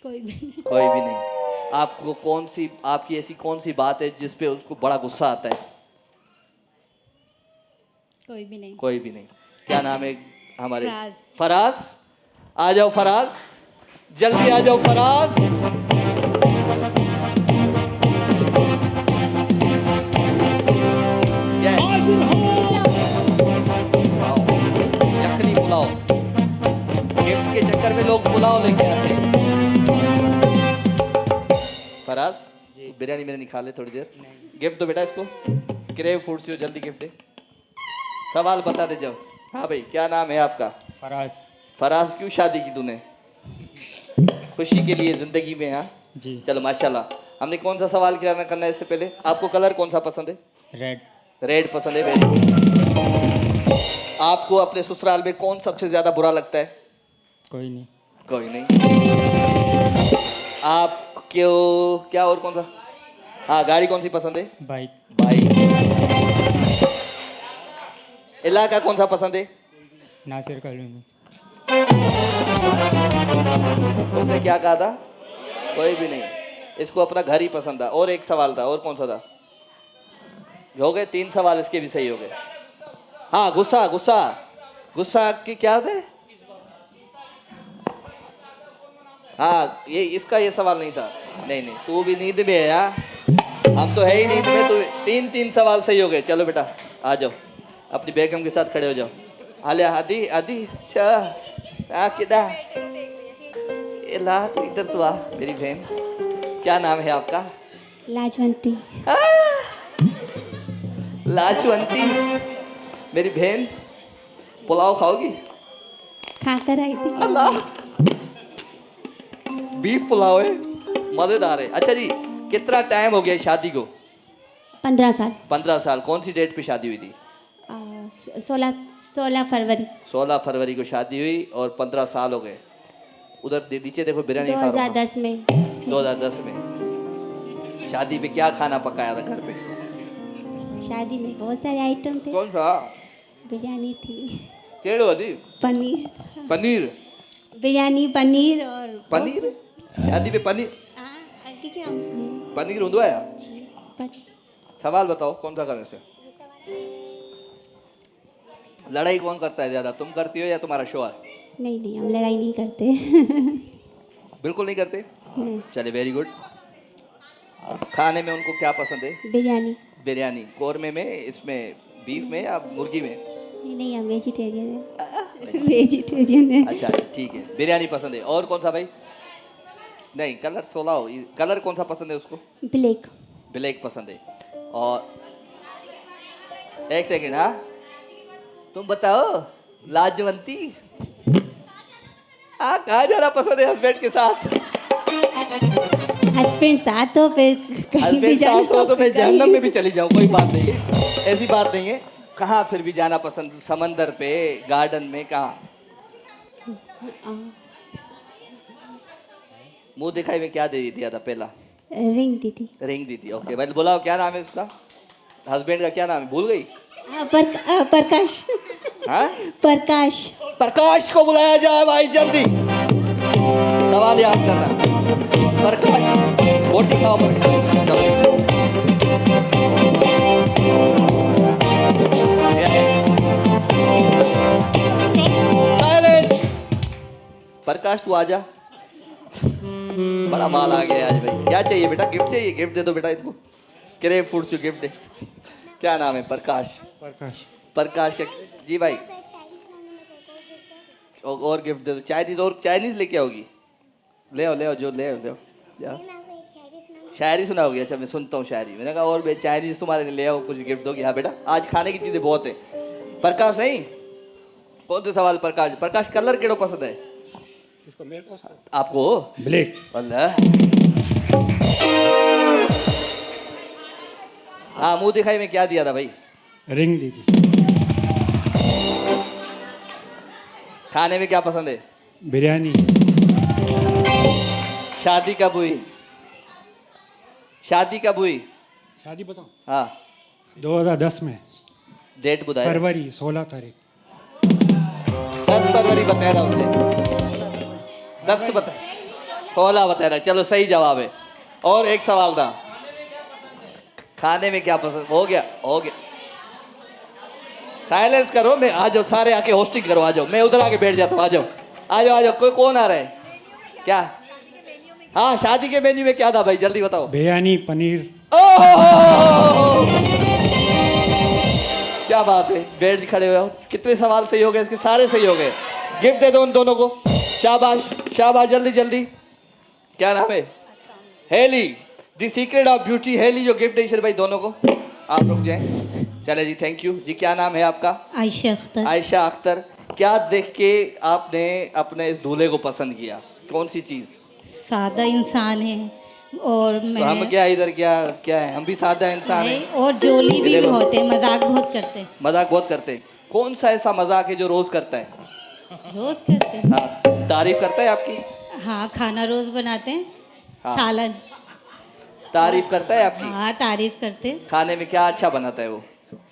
कोई भी नहीं। कोई भी नहीं। आपको कौन सी, आपकी ऐसी कौन सी बात है जिस पे उसको बड़ा गुस्सा आता है? कोई भी नहीं। कोई भी नहीं। क्या नाम है हमारे? फराज। फराज, आ जाओ फराज, जल्दी आ जाओ फराज। हाजिर हो। यखनी पुलाव, गिफ्ट के चक्कर में लोग पुलाव लेके आते हैं। फराज बिरयानी मेरे निकाल ले थोड़ी देर। गिफ्ट दो बेटा इसको, क्रेव फूड से जल्दी गिफ्ट दे। सवाल बता दे जाओ। हाँ भाई, क्या नाम है आपका? फराज। फराज, क्यों शादी की तूने? खुशी के लिए जिंदगी में। हाँ जी। चलो माशाल्लाह। हमने कौन सा सवाल करना है इससे पहले? आपको कलर कौन सा पसंद है? रेड। रेड पसंद है, वेरी गुड। आपको अपने ससुराल में कौन सबसे ज्यादा बुरा लगता है? कोई नहीं। कोई नहीं। आप क्यों, क्या और कौन सा? हाँ, गाड़ी कौन सी पसंद है? बाइक। बाइक। इलाका कौन सा पसंद है? नासिर कॉलोनी। उसने क्या कहा था? कोई भी नहीं। इसको अपना घर ही पसंद था। और एक सवाल था, और कौन सा था? हो गए 3 सवाल, इसके भी सही हो गए। हाँ, गुस्सा, गुस्सा, गुस्सा की क्या थे? हाँ, ये इसका ये सवाल नहीं था। नहीं नहीं, तू भी नींद में है यार, हम तो है ही नींद में। तू 3 सवाल सही हो गए। चलो बेटा आ जाओ, अपनी बेगम के साथ खड़े हो जाओ। आलिया, आदि आदि, अच्छा किदा ला, तू इधर तो आ मेरी बहन। क्या नाम है आपका? लाजवंती। लाजवंती, मेरी बहन पुलाव खाओगी? खाकर आई थी। अल्लाह, बीफ पुलाव है, मजेदार है। अच्छा जी, कितना टाइम हो गया शादी को? 15 साल। 15 साल। कौन सी डेट पे शादी हुई थी? 16 फरवरी। 16 फरवरी को शादी हुई और 15 साल हो गए। उधर नीचे देखो, बिरयानी खा रहा हूं। 2010 में। 2010 में शादी पे क्या खाना पकाया था घर पे? शादी में बहुत सारे आइटम थे। कौन सा? बिरयानी थी, केड़ो थी? पनीर। पनीर। बिरयानी, पनीर और पनीर? शादी पे पनीर? आगे क्या? पनीर हुंदो आया? पर सवाल बताओ, कौन सा करने से? लड़ाई कौन करता है ज्यादा, तुम करती हो या तुम्हारा शोहर? नहीं नहीं, हम लड़ाई नहीं करते। बिल्कुल नहीं करते? नहीं। चले, वेरी गुड। खाने में उनको क्या पसंद है? बिरयानी। बिरयानी। कौरमे में, इसमें बीफ में या मुर्गी में? नहीं, हम वेजिटेरियन है। वेजिटेरियन है। अच्छा अच्छा, ठीक है, बिरयानी पसंद है। और कौन सा भाई? नहीं, कलर 16 हो। कलर कौन सा पसंद है उसको? ब्लैक। ब्लैक पसंद है। और एक सेकेंड, हाँ तुम बताओ लाजवंती, कहाँ जाना पसंद है हस्बैंड के साथ? हस्बैंड साथ हो, फिर कहीं भी हस्बैंड साथ हो तो मैं कहीं- जहन्नम में भी चली जाऊँ, कोई बात नहीं है, ऐसी बात नहीं है। कहाँ फिर भी जाना पसंद? समंदर पे, गार्डन में, कहाँ? मुंह दिखाई में क्या दे दिया था पहला? रिंग दी थी। रिंग दी थी। ओके भाई, बुलाओ, क्या नाम है उसका? हस्बैंड का क्या नाम है, भूल गई? प्रकाश। हाँ, प्रकाश। प्रकाश को बुलाया जाए भाई, जल्दी। सवाल याद करना। प्रकाश, रोटी खाओ। साइलेंस। प्रकाश तू आजा, बड़ा माल आ गया आज भाई। क्या चाहिए बेटा? गिफ्ट चाहिए? गिफ्ट दे दो बेटा इनको, क्रेव फूड से गिफ्ट दे। क्या नाम है? प्रकाश। प्रकाश। प्रकाश का जी भाई, और गिफ्ट दे दो। चाइनीज, और चाइनीज लेके आओगी? ले आओ, जो ले आओ, ले आओ। शायरी सुनाओगे? अच्छा मैं सुनता हूँ शायरी। मैंने कहा और मैं चाइनीज तुम्हारे लिए ले आओ, कुछ गिफ्ट दोगे? हाँ बेटा, आज खाने की चीजें बहुत है। प्रकाश नहीं, कौन से सवाल? प्रकाश, प्रकाश कलर केड़ो पसंद है किसको? मेरे को आपको? ब्लैक। अल्लाह, हाँ मुंह दिखाई में क्या दिया था भाई? रिंग दी थी। खाने में क्या पसंद है? बिरयानी। शादी कब हुई? शादी कब हुई? शादी बताओ। हाँ 2010 में, डेट बताया। फरवरी 16 तारीख। 10 फरवरी बताया था उसने। 10 बता 16 बताया था। चलो सही जवाब है। और एक सवाल था, खाने में क्या पसंद? हो गया, हो गया। साइलेंस करो। मैं आ जाओ, सारे आके होस्टिंग करो। आ जाओ, मैं उधर आके बैठ जाता हूँ। आ जाओ, आ जाओ, आ जाओ। कोई कौन आ रहा है क्या? हाँ शादी के मेन्यू में क्या था भाई? जल्दी बताओ। बिरयानी, पनीर। ओह क्या बात है, बैठ खड़े हुए हो। कितने सवाल सही हो गए इसके? सारे सही हो गए। गिफ्ट दे दो उन दोनों को। शाबाश, शाबाश, जल्दी जल्दी। क्या नाम है? हेली, द सीक्रेट ऑफ ब्यूटी। हेली जो गिफ्ट है भाई दोनों को। आप रुक जाएं। चले जी, थैंक यू जी। क्या नाम है आपका? आयशा अख्तर। आयशा अख्तर। क्या देख के आपने अपने इस दूल्हे को पसंद किया? कौन सी चीज? सादा इंसान है और तो मैं हम क्या इधर क्या क्या है? हम भी सादा इंसान है, हैं। और जोली भी बहुत है, मजाक बहुत करते हैं। मजाक बहुत करते हैं। कौन सा ऐसा मजाक है जो रोज करता है? रोज करते हैं। हाँ, तारीफ करता है आपकी? हाँ, खाना रोज बनाते हैं। हाँ। सालन। तारीफ करता है आपकी? हाँ, तारीफ करते हैं। खाने में क्या अच्छा बनाता है वो?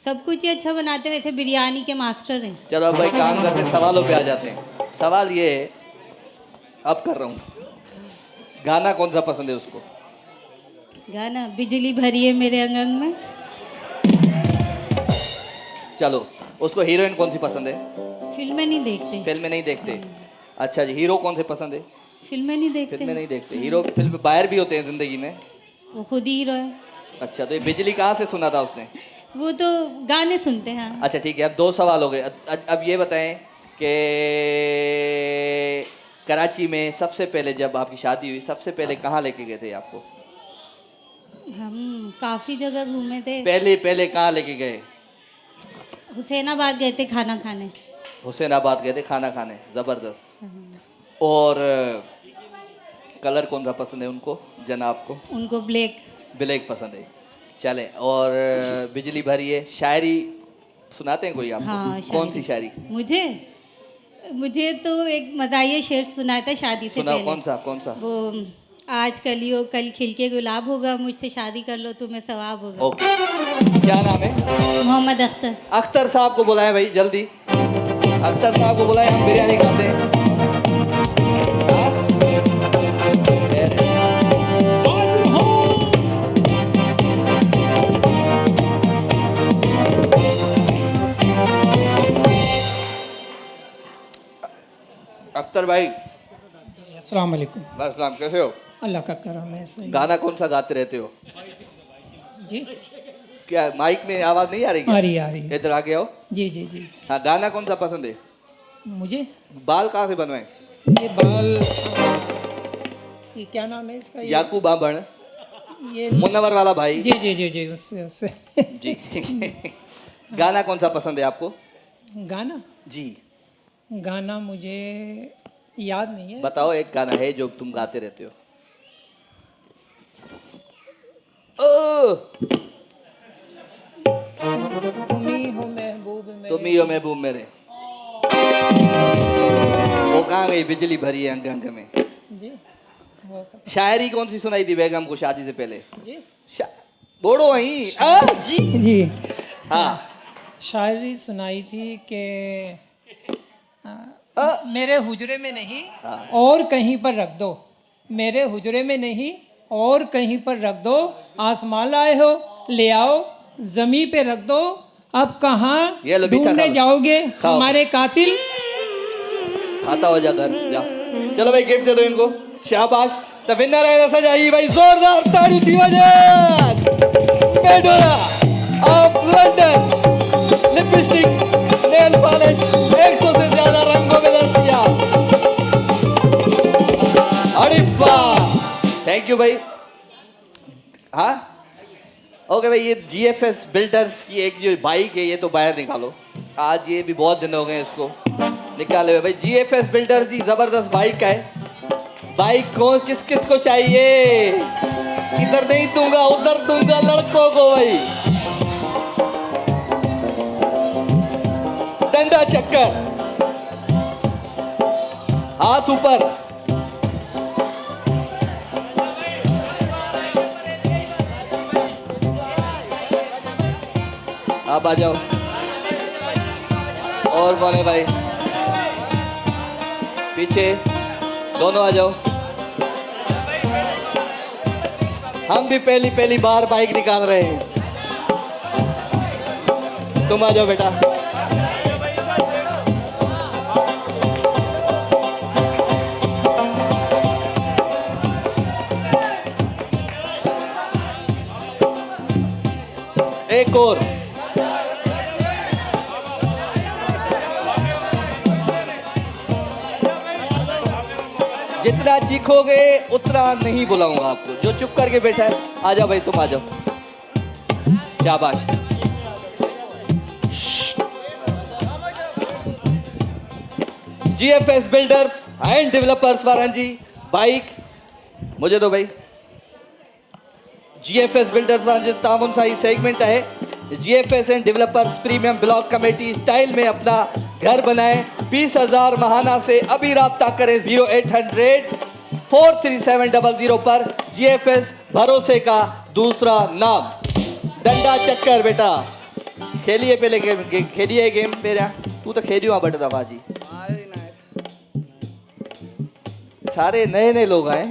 सब कुछ ही अच्छा बनाते हैं। वैसे बिरयानी के मास्टर हैं। चलो अब भाई काम करते हैं, सवालों पे आ जाते हैं। सवाल ये है, अब कर रहा हूँ। गाना कौन सा पसंद है उसको? गाना बिजली भरी है मेरे अंग अंग में। चलो, उसको हीरोइन कौन सी पसंद है? फिल्में नहीं देखते। फिल्में नहीं देखते। अच्छा जी, हीरो कौन से पसंद है? फिल्में नहीं देखते। फिल्में नहीं देखते। हीरो फिल्म बाहर भी होते हैं जिंदगी में। वो खुद ही हीरो है। अच्छा, तो ये बिजली कहाँ से सुना था उसने? वो तो गाने सुनते हैं। हाँ। अच्छा ठीक है, अब 2 सवाल हो गए। अब ये बताएं कि कराची में सबसे पहले जब आपकी शादी हुई, सबसे पहले कहाँ लेके गए थे आपको? हम काफ़ी जगह घूमे थे। पहले कहाँ लेके गए? हुसैनाबाद गए थे खाना खाने। हुसैनाबाद गए थे खाना खाने। ज़बरदस्त। और कलर कौन सा पसंद है उनको, जनाब को? उनको ब्लैक। ब्लैक पसंद है। चलें, और बिजली भरी है। शायरी सुनाते हैं कोई आपको? हाँ, कौन सी शायरी? मुझे तो एक मज़ाहिया शेर सुनाया था शादी से सुनाओ। पहले। कौन सा? वो आज कलियो कल खिल के गुलाब होगा, मुझसे शादी कर लो तुम्हें सवाब होगा। ओके। क्या नाम है? मोहम्मद अख्तर। अख्तर साहब को बुलाएं भाई जल्दी। अख्तर साहब को बुलाएं, हम बिरयानी खाते हैं। हाँ? अख्तर भाई, अस्सलाम वालेकुम। अस्सलाम, कैसे हो? अल्लाह का करम है। सही। गाना कौन सा गाते रहते हो? जी, क्या माइक में आवाज नहीं आ रही क्या? आ रही है। इधर आके आओ। जी जी जी। हाँ, गाना कौन सा पसंद है? मुझे बाल कहाँ से बनवाए? ये बाल, ये क्या नाम है इसका? याकूब बाबड़, ये मुन्नवर वाला भाई। जी जी जी जी, उससे जी। गाना कौन सा पसंद है आपको? गाना जी गाना मुझे याद नहीं है। बताओ, एक गाना है जो तुम गाते रहते हो। ओ तुम ही हो महबूब मेरे। तुम ही हो महबूब मेरे। वो कहाँ गई? बिजली भरी है अंग अंग में। जी, वो खत्म। शायरी कौन सी सुनाई थी बेगम को शादी से पहले? जी बोलो वहीं। जी जी, हाँ। शायरी सुनाई थी कि मेरे हुजरे में नहीं और कहीं पर रख दो, मेरे हुजरे में नहीं और कहीं पर रख दो, आसमान लाए हो ले आओ, जमी पे रख दो, अब कहाँ ये लो, मीठा ढूंढने खा लो। जाओगे खाओ। हमारे कातिल। खाता हो जा घर जा। चलो भाई, गिफ्ट दे दो इनको। शाबाश। तो विनर है सजाई भाई, जोरदार ताड़ी थी वजह। Medora of London, lipstick, nail polish, 100 से ज्यादा रंगों में दस्तियाब। अरे वाह, थैंक यू भाई। हाँ ओके भाई, ये GFS बिल्डर्स की एक जो बाइक है ये तो बाहर निकालो। आज ये भी बहुत दिन हो गए इसको निकाले हुए। भाई GFS बिल्डर्स की जबरदस्त बाइक है। बाइक को किस किस को चाहिए? इधर नहीं दूंगा उधर दूंगा लड़कों को भाई। डंडा चक्कर, हाथ ऊपर, आप आ जाओ। और कौन है भाई? पीछे दोनों आ जाओ। हम भी पहली बार बाइक निकाल रहे हैं। तुम आ जाओ बेटा। एक और। जितना चीखोगे उतना नहीं बुलाऊंगा आपको। जो चुप करके बैठा है आ जाओ भाई, तुम आ जाओ। शाबाश। GFS builders and developers Varanasi bike मुझे दो भाई। GFS बिल्डर्स वाराणसी तामुन सा ही सेगमेंट है। GFS and developers premium block committee style में अपना घर बनाए। 20,000 महाना से अभी राब्ता करें 0800 43700 पर। GFS भरोसे का दूसरा नाम। डंडा चक्कर बेटा खेलिए, पहले गेम खेलिए गेम मेरा। तू तो खेलियो बट दफा जी। सारे नए नए लोग आए।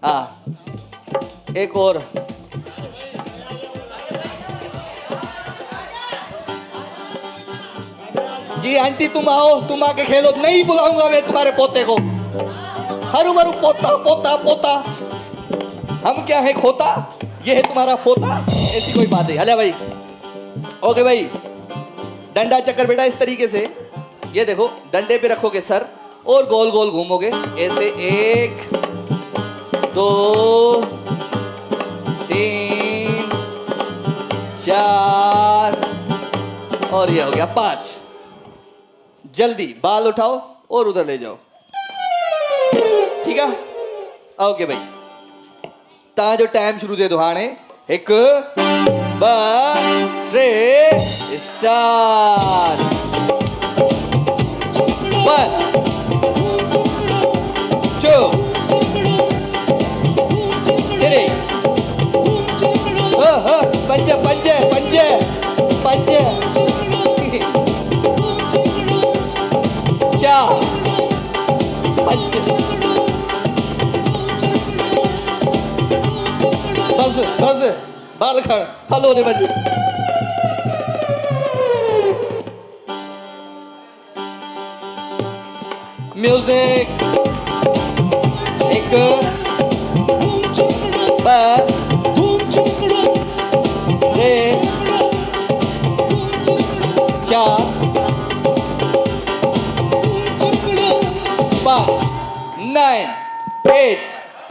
हाँ एक और। जी आंटी तुम आओ, तुम आके खेलो। नहीं बुलाऊंगा मैं तुम्हारे पोते को। हरू मरू पोता पोता पोता। हम क्या है खोता, ये है तुम्हारा पोता। ऐसी कोई बात है। हले भाई ओके भाई। डंडा चक्कर बेटा इस तरीके से, ये देखो डंडे पे रखोगे सर और गोल गोल घूमोगे ऐसे। 1 2 3 4 और ये हो गया 5। जल्दी बाल उठाओ और उधर ले जाओ। ठीक है ओके भाई। ता जो टाइम शुरू दे दो। हाणे 1 2 3 स्टार्ट। 1 2 3 पंजे पंजे पंजे पंजे 4 बस बाल खड़। हलो रे बजी। म्यूजिक। 1 2 3 4 5 9 8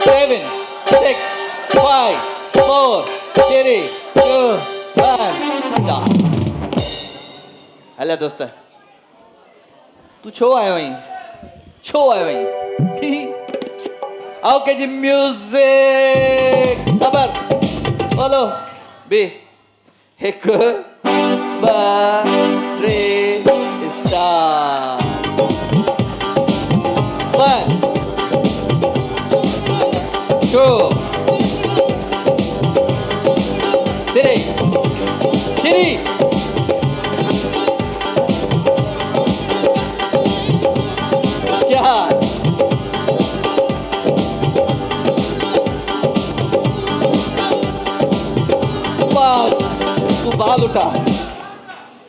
7 6 5 4 3 2 1 हेलो दोस्त, तू छो आयो वहीं, छो आयो वहीं। ओके जी म्यूजिक खबर बोलो बी। 1 2 3 स्टार्ट। 1 2 3 3 4 5। तू बाल उठा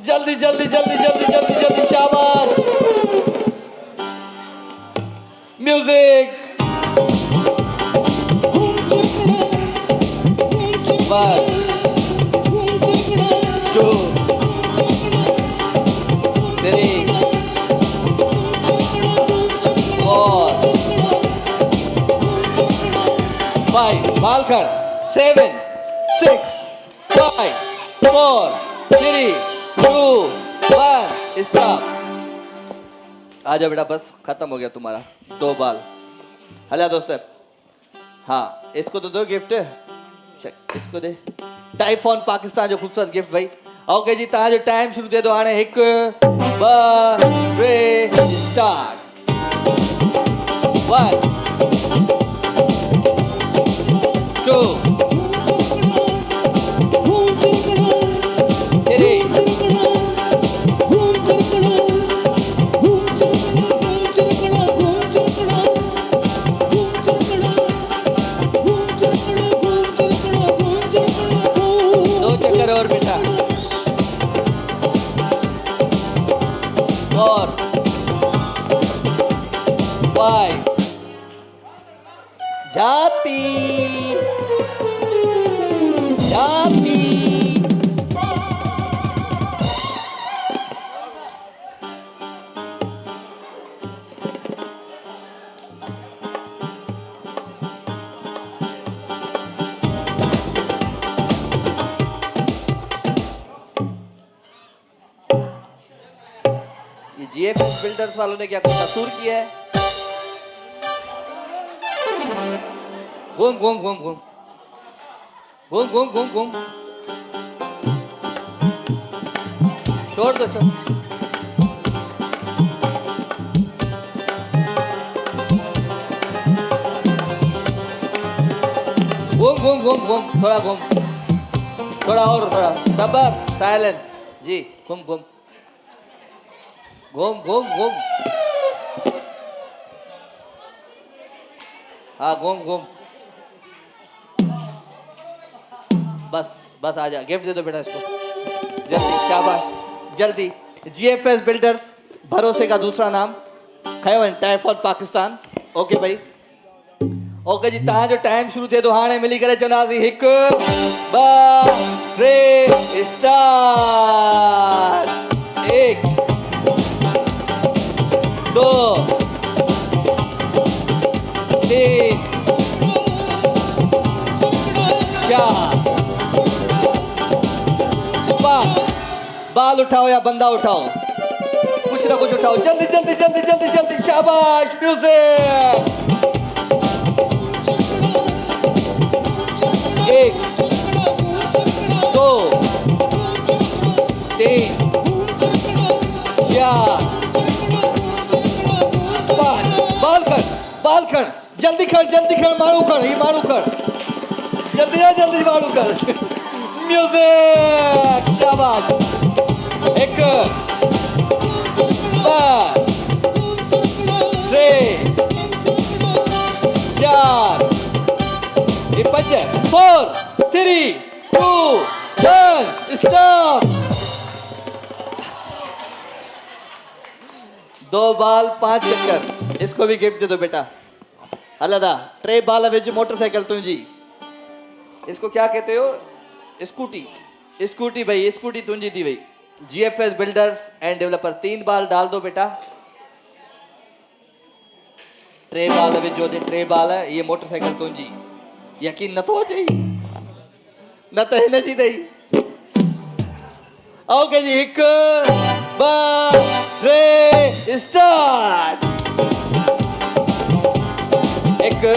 जल्दी जल्दी जल्दी जल्दी जल्दी जल्दी। शाबाश। म्यूजिक। 1 2 3 4 5। बाल खड़। 7 स्टॉप। आ जाओ बेटा, बस खत्म हो गया तुम्हारा 2 बाल। हला दोस्त, हाँ इसको तो दो गिफ्ट, इसको दे टाइफॉन पाकिस्तान जो खूबसूरत गिफ्ट भाई। ओके जी, तव्हां जो टाइम शुरू थिए थो हाणे। 1 2 3 स्टार्ट। 1 2 2 चक्कर और बेटा। 4 5 जाती जाती। ये जीएफएस बिल्डर्स वालों ने क्या कोई कसूर किया है? घूम घूम घूम घूम घूम घूम घूम घूम, छोड़ दो छोड़। घूम घूम घूम घूम, थोड़ा घूम, थोड़ा और, थोड़ा सबर, साइलेंस जी। घूम घूम घूम घूम घूम, हाँ घूम घूम, बस बस आ जा। गिफ्ट दे दो बेटा इसको जल्दी, शाबाश जल्दी। जीएफएस बिल्डर्स, भरोसे का दूसरा नाम, खयो टाइफॉन पाकिस्तान। ओके भाई, ओके जी, तव्हां जो टाइम शुरू थिए थो हाणे। मिली करे चवंदासीं 1 2 3 स्टार्ट। 1 2 3 4 5। बाल उठाओ या बंदा उठाओ, कुछ ना कुछ उठाओ, जल्दी जल्दी जल्दी जल्दी जल्दी। शाबाश, म्यूजिक। 1 2 3 4 5। बाल खड़, जल्दी खड़, जल्दी खड़, मारू खड़, ये मारू खड़, जल्दी आ, जल्दी मारू खड़। म्यूजिक, शाबाश। 1 2 3 4 5 4 3 2 1 स्टॉप। 2 बाल 5 चक्कर। इसको भी गिफ्ट दे दो बेटा। अलदा 3 बाल विच मोटरसाइकिल तुझी। इसको क्या कहते हो? स्कूटी। स्कूटी भाई, स्कूटी तुझी थी भाई। जीएफएस बिल्डर्स एंड डेवलपर, 3 बाल डाल दो बेटा। 3 बाल विच जो 3 बाल है, ये मोटरसाइकिल तुझी। यकीन न तो हो जाई, न तो हिन जी दई। ओके जी, 1 2 3 स्टार्ट। 1 2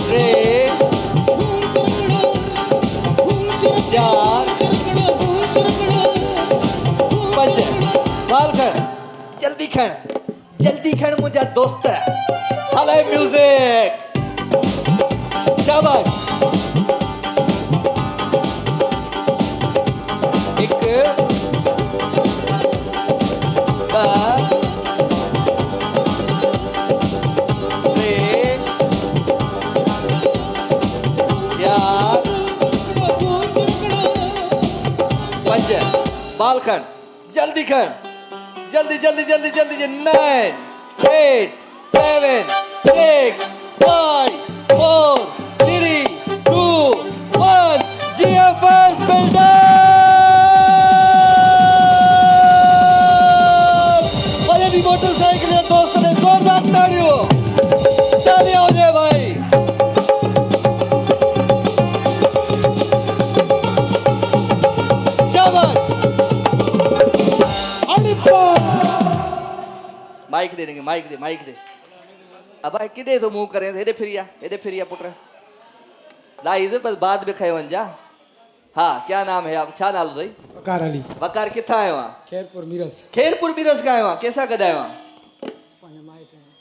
3 4 5। बाल खड़, जल्दी खड़, जल्दी खड़, मुझा दोस्त है। हले म्यूजिक, शाबाश। 1 बाल खड़, जल्दी खड़, जल्दी जल्दी जल्दी जल्दी। 9 8 7 6 5 4 3 2 1। जीएफएस बिल्डर, बड़ी मोटरसाइकिल दोस्तों ने जोरदार तालियों, तालियां हो जाए भाई। माइक दे देंगे, माइक दे, माइक दे। अब किदे तो मुंह करें, हेडे फिरिया पुत्र लाई इधर बस बाद में खाए जा। हाँ, क्या नाम है आप? क्या नाम भाई? वकार अली। वकार कितना है वहाँ? खैरपुर मिरस। खेरपुर मिरस का है वहाँ। कैसा गधा है वहाँ?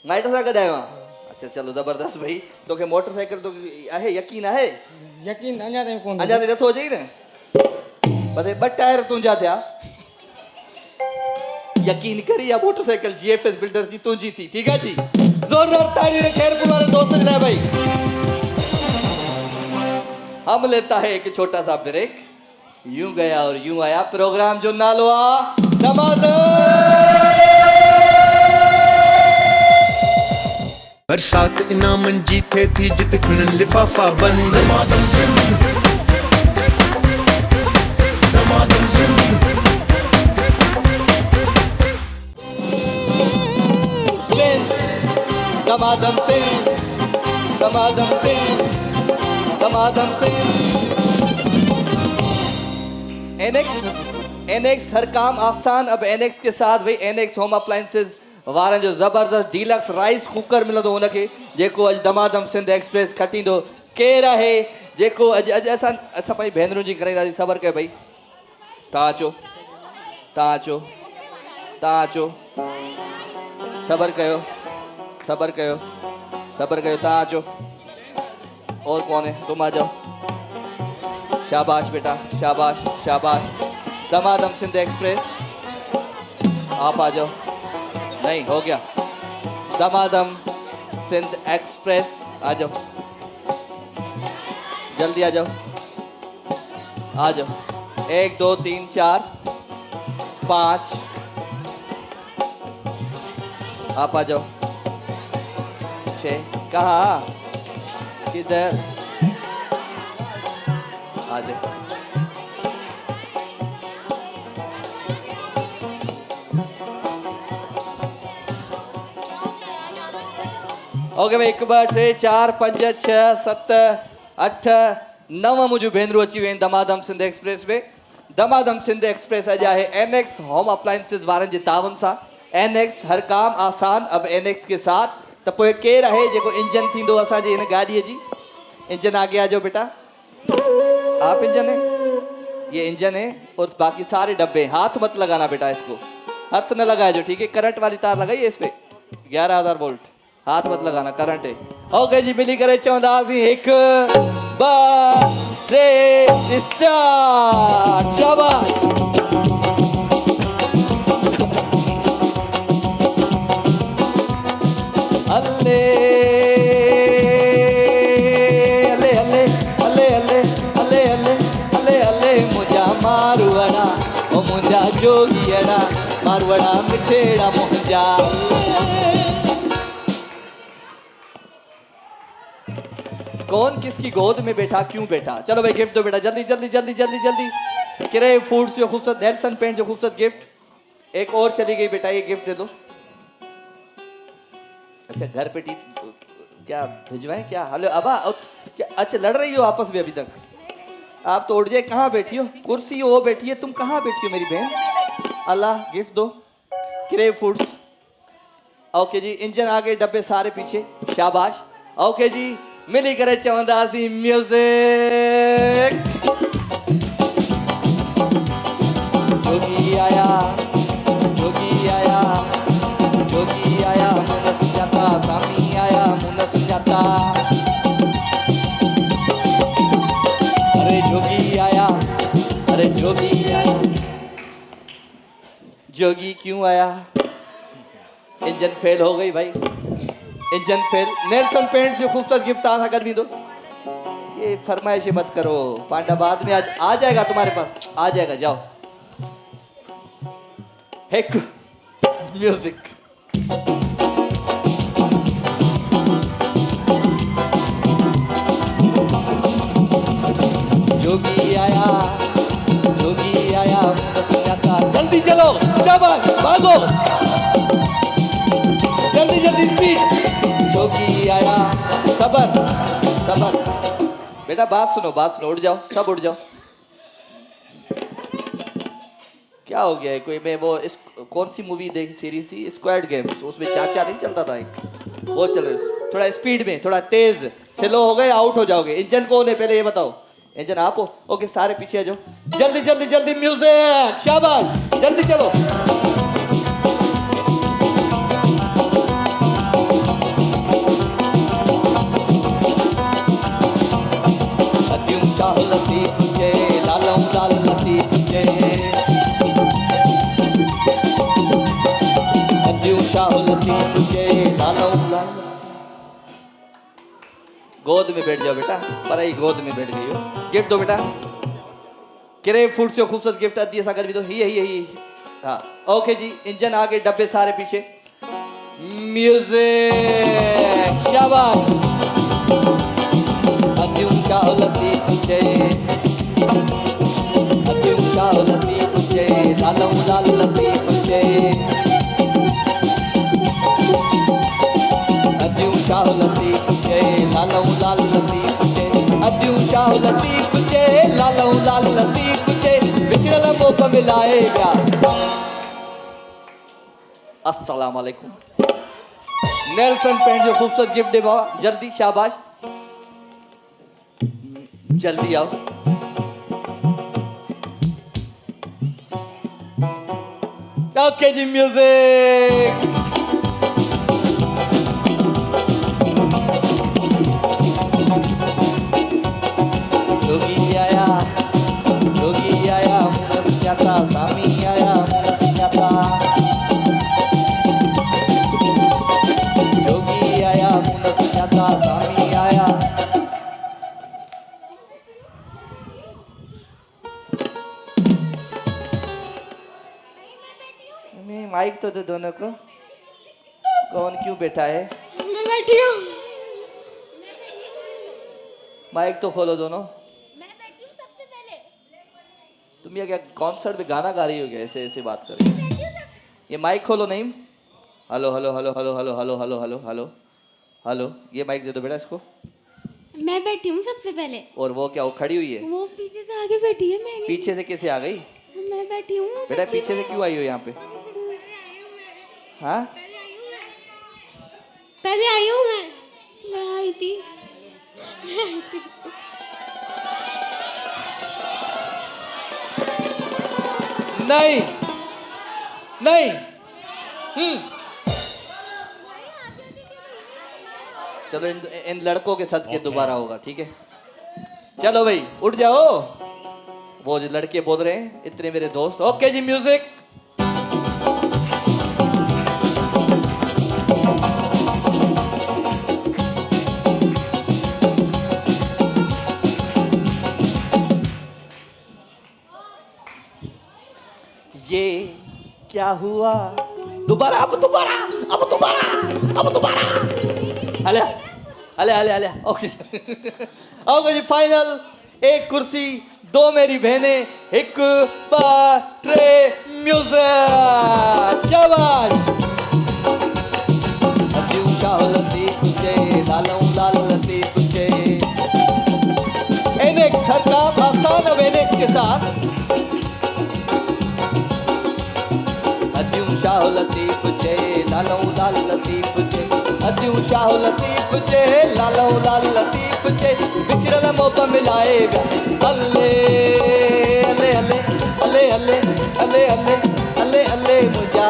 माइट सा गधा है वहाँ। अच्छा चलो जबरदस्त भाई। तो के मोटरसाइकिल तो है, यकीन है? यकीन अञा ताईं कोन अञा तो हो जाई न बस ब टायर तुंहिंजा थिया। यकीन करी या मोटरसाइकिल जीएफएस बिल्डर्स जी तुंहिंजी थी। ठीक है जी, जोरदार ताली रे खैरपुर वाले दोस्त जे लाइ भाई। हम लेता है एक छोटा सा ब्रेक। यूं गया और यूं आया प्रोग्राम जो नालो आ दमादम। बरसात इनामन जीते थी जित खिलन लिफाफा बंद। दमादम सिंध, दमादम सिंध। दमादम सिंह, दमादम सिंह, दमादम सिंह। एनेक्स हर काम आसान। अब एनेक्स के साथ भाई एनेक्स होम अप्लायंसेस वारनि जो ज़बरदस्त डीलक्स राइस कुकर मिलंदो हुनखे, जेको अॼु दमादम सिंध एक्सप्रेस खटींदो। केरु आहे जेको अॼु असां पंहिंजी भेनरुनि जी कराईंदासीं? सबर कयो भाई, तव्हां अचो, तव्हां अचो, तव्हां अचो, सबर कयो, सबर कयो, सबर कयो, तव्हां अचो। और कौन है? तुम आ जाओ। शाबाश बेटा, शाबाश शाबाश। दमादम सिंध एक्सप्रेस, आप आ जाओ। नहीं हो गया। दमादम सिंध एक्सप्रेस आ जाओ, जल्दी आ जाओ, आ जाओ। 1 2 3 4 5, आप आ जाओ। 6, कहाँ? किधर? आ जाओ। ओके भाई, 1 2 3 4 5 6 7 8 9 मुझे भेनरू अची वें दमादम सिंध एक्सप्रेस में। दमादम सिंध एक्सप्रेस अॼु आहे एनेक्स होम अप्लायंसेस वारनि जे तावन सां। एनेक्स हर काम आसान। अब एनेक्स के साथ त पोइ केरु आहे जेको इंजन थींदो असांजी हिन गाॾीअ जी? इंजन आगे आ जाओ बेटा। आप इंजन है, ये इंजन है और बाकी सारे डब्बे। हाथ मत लगाना बेटा, इसको हाथ न लगाए जो, ठीक है? करंट वाली तार लगाइए इस पे, 11,000 वोल्ट। हाथ मत लगाना, करंट है। ओके जी, मिली करे चवंदासीं 1 2 3 स्टार्ट। शाबाश। अल्ले अल्ले अल्ले अल्ले अल्ले अल्ले अल्ले अल्ले अल्ले मुंहिंजा मारवड़ा ओ मुंहिंजा जोगियड़ा, मारवड़ा मिठेड़ा मुंहिंजा। कौन किसकी गोद में बैठा, क्यों बैठा? चलो भाई गिफ्ट दो बेटा, जल्दी जल्दी जल्दी जल्दी जल्दी। क्रेव फूड्स जो खूबसूरत नेल्सन पेंट जो खूबसूरत गिफ्ट। एक और चली गई बेटा, ये गिफ्ट दे दो। अच्छा घर पे क्या भिजवाएं क्या? हेलो अबा क्या? अच्छा लड़ रही हो आपस में अभी तक? आप तो उठ जाए। कहाँ बैठी हो? कुर्सी वो बैठी है, तुम कहाँ बैठी हो मेरी बहन? अल्लाह गिफ्ट दो। Crave foods. ओके जी, इंजन आगे, डब्बे सारे पीछे। शाबाश। ओके जी, मिली करे चवंदासीं म्यूजिक। जोगी आया, जोगी आया, जोगी आया मुन सुजाता, सामी आया मुन सुजाता। अरे जोगी आया, अरे जोगी आया। जोगी क्यों आया? इंजन फेल हो गई भाई, इंजन फेल। नेल्सन पेंट जो खूबसूरत गिफ्ट आ कर भी दो। ये फरमाइश मत करो, पांडा बाद में आज आ जाएगा तुम्हारे पास, आ जाएगा। जाओ। एक म्यूजिक। जोगी आया, जोगी आया, जल्दी चलो, शाबाश, भागो, जल्दी जल्दी स्पीड। जोगी आया, सबर सबर। बेटा बात सुनो, बात सुनो, उठ जाओ, सब उठ जाओ। क्या हो गया है? कोई मैं वो इस कौन सी मूवी देखी सीरीज थी स्क्वाड गेम्स, उसमें चाचा नहीं चलता था एक, वो चल रहा। थोड़ा स्पीड में, थोड़ा तेज, स्लो हो गए आउट हो जाओगे। इंजन कौन है पहले ये बताओ? इंजन आप हो? ओके सारे पीछे आ जाओ, जल्दी जल्दी जल्दी, म्यूजिक, शाबाश, जल्दी चलो। शाह लतीफ जय लालम लाल लतीफ जय, शाह लतीफ जय लालम लाल। गोद में बैठ जाओ बेटा, पर आई गोद में बैठ गई हो। गिफ्ट दो बेटा, क्रेप फूड से खूबसूरत गिफ्ट दिया सागर भी दो। ही हाँ ओके जी। इंजन आगे, डब्बे सारे पीछे, म्यूजिक, शाबाश। शाह लतीफ जय, शाह लतीफ जय लालम लाल लतीफ जय, शाह लतीफ जय लालम लाल लतीफ जय, शाह लतीफ जय लालम लाल लतीफ जय, विचरल मौका मिलाए प्यार। अस्सलाम वालेकुम। नेल्सन पेंट जो खूबसूरत गिफ्ट दे बाबा, जल्दी, शाबाश, जल्दी आओ। ओके जी, म्यूजिक। जोगी आया, जोगी आया, मुनस जाता, सामी आया, मुनस जाता, जोगी आया, मुनस जाता, सामी आया। माइक तो दे दोनों को। कौन क्यों बैठा है? मैं बैठी हूँ। माइक तो खोलो दोनों। मैं बैठी हूँ सबसे पहले। तुम ये क्या कॉन्सर्ट में गाना गा रही हो क्या? ऐसे ऐसे बात कर रही हो? ये माइक खोलो। नहीं, hello hello hello hello hello hello hello hello hello hello, ये माइक दे दो बेटा इसको। मैं बैठी हूँ सबसे पहले। और वो क्या, वो खड़ी हुई है? वो पीछे से आगे बैठी है। मैं पीछे से कैसे आ गई मैं बैठी हूँ बेटा? पीछे से क्यों आई हो यहाँ पे? हाँ, पहले आई हूँ मैं आई थी। नहीं नहीं, चलो इन लड़कों के साथ के दोबारा होगा, ठीक है? चलो भाई उठ जाओ। वो जो लड़के बोल रहे हैं इतने मेरे दोस्त। ओके जी, म्यूजिक। ये क्या हुआ? दोबारा, अब दोबारा, अब दोबारा, अब दोबारा। अले अले अले अले, ओके ओके जी, फाइनल। एक कुर्सी, दो मेरी बहनें, एक बाट्रे, म्यूजिक, शाबाश। शाह लतीफ जय लालम लाल लतीफ जय। एनेक्स, हर काम आसान अब एनेक्स के साथ। शाह लतीफ जय लालम लाल लतीफ जय, शाह लतीफ जय लालम लाल लतीफ जय, विचरल मौका मिलाए अल्ले अल्ले अल्ले अल्ले अल्ले अल्ले अल्ले अल्ले अल्ले मुझा।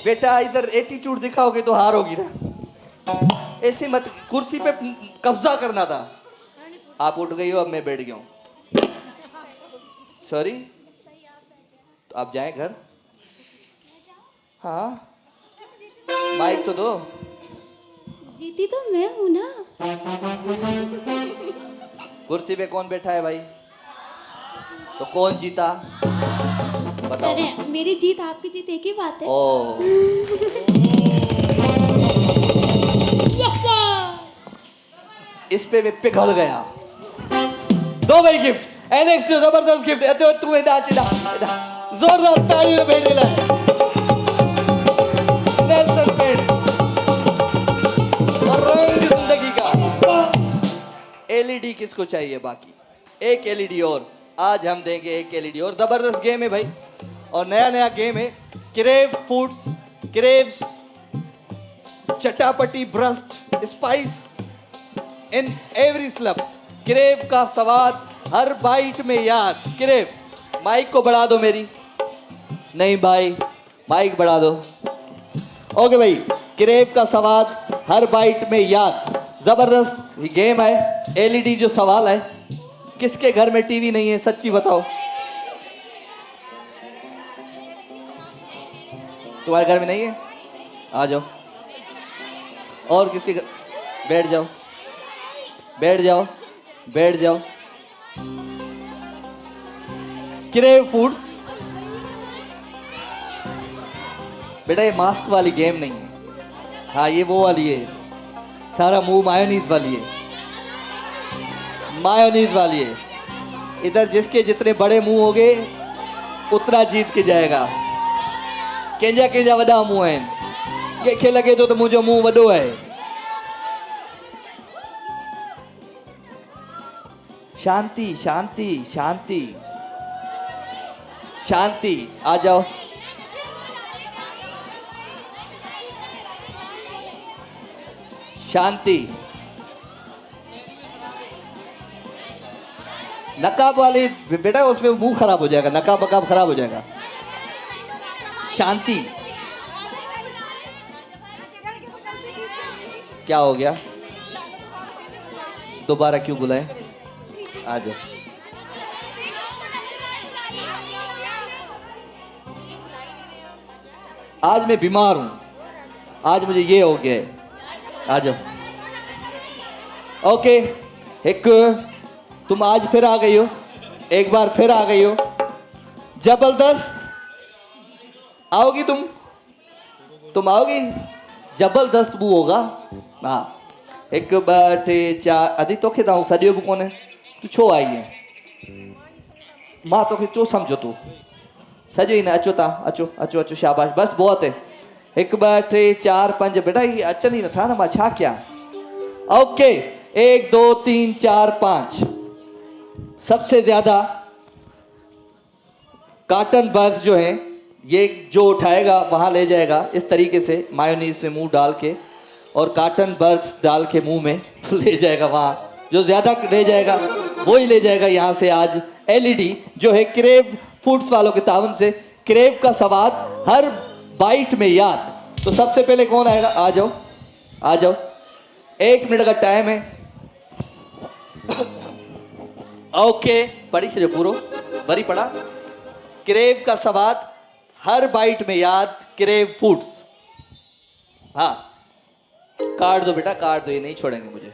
बेटा इधर एटीट्यूड दिखाओगे तो हारोगी ना, ऐसे मत। कुर्सी पे कब्जा करना था। आप उठ गई हो, अब मैं बैठ गया हूँ। सॉरी, तो आप जाएं घर। हाँ, माइक तो दो। जीती तो मैं हूँ ना। कुर्सी पे कौन बैठा है भाई? तो कौन जीता बताओ। अरे मेरी जीत आपकी जीत एक ही बात है। ओ इस पे मैं पिघल गया। दो भाई गिफ्ट, एनेक्स जो जबरदस्त गिफ्ट है। तू नाच जोरदार ताली में भेज देना। नेल्सन पेंट और रंग जिंदगी का एलईडी किसको चाहिए बाकी? एक एलईडी और, आज हम देंगे एक एलईडी और। जबरदस्त गेम है भाई, और नया नया गेम है। क्रेव फूड्स, क्रेव्स चटापटी burst spice in every slurp. Crave का स्वाद हर बाइट में याद। क्रेव, माइक को बढ़ा दो मेरी। नहीं भाई, माइक बढ़ा दो। ओके भाई, क्रेव का स्वाद हर बाइट में याद। जबरदस्त गेम है। एलईडी जो सवाल है, किसके घर में टीवी नहीं है सच्ची बताओ? तुम्हारे घर में नहीं है? आ जाओ। और किसके घर? बैठ जाओ, बैठ जाओ, बैठ जाओ। क्रेव फूड्स बेटा, ये मास्क वाली गेम नहीं है। हाँ, ये वो वाली है, सारा मुंह मायोनीज वाली है, मायोनीज वाली है। इधर जिसके जितने बड़े मुंह होंगे उतना जीत के जाएगा। केंजा केंजा वॾा मुंह आहिनि, कंहिंखे लगे तो मुंहिंजो मुंह वॾो है। शांति शांति शांति शांति, आ जाओ। शांति। नकाब वाली बेटा, उसमें मुंह खराब हो जाएगा, नकाब वकाब खराब हो जाएगा। शांति। क्या हो गया? दोबारा क्यों बुलाए? आ जाओ। आज मैं बीमार हूं, आज मुझे ये हो गया है। आ जाओ। ओके, एक तुम आज फिर आ गई हो, एक बार फिर आ गई हो। जबरदस्त आओगी तुम आओगी? जबरदस्त मुंह होगा। हाँ, एक ॿ टे चार। अदी तोखे दाऊं सॼो बि कोन्हे, तू छो आई है? मां तोखे छो सम्झो? तू सॼो ई न। अचो तव्हां, अचो अचो अचो, शाबाश, बस बहुत है। एक ॿ टे चार पंज। बेटा ये अचनि ई नथा न, मां छा कयां? ओके, 1 2 3 4 5। सबसे ज्यादा कार्टन बर्ग्स जो हैं, ये जो उठाएगा वहां ले जाएगा इस तरीके से, मायोनीज से मुंह डाल के, और कार्टन बर्ग्स डाल के मुंह में ले जाएगा। वहां जो ज्यादा ले जाएगा वो ही ले जाएगा यहाँ से आज एलईडी, जो है क्रेव फूड्स वालों के तावन से। क्रेव का स्वाद हर बाइट में याद। तो सबसे पहले कौन आएगा? आ जाओ, आ जाओ। 1 मिनट का टाइम है। ओके, पढ़ी से जो पूरो बरी पढ़ा। क्रेव का स्वाद हर बाइट में याद, क्रेव फूड्स। हाँ, काट दो बेटा, काट दो, ये नहीं छोड़ेंगे मुझे,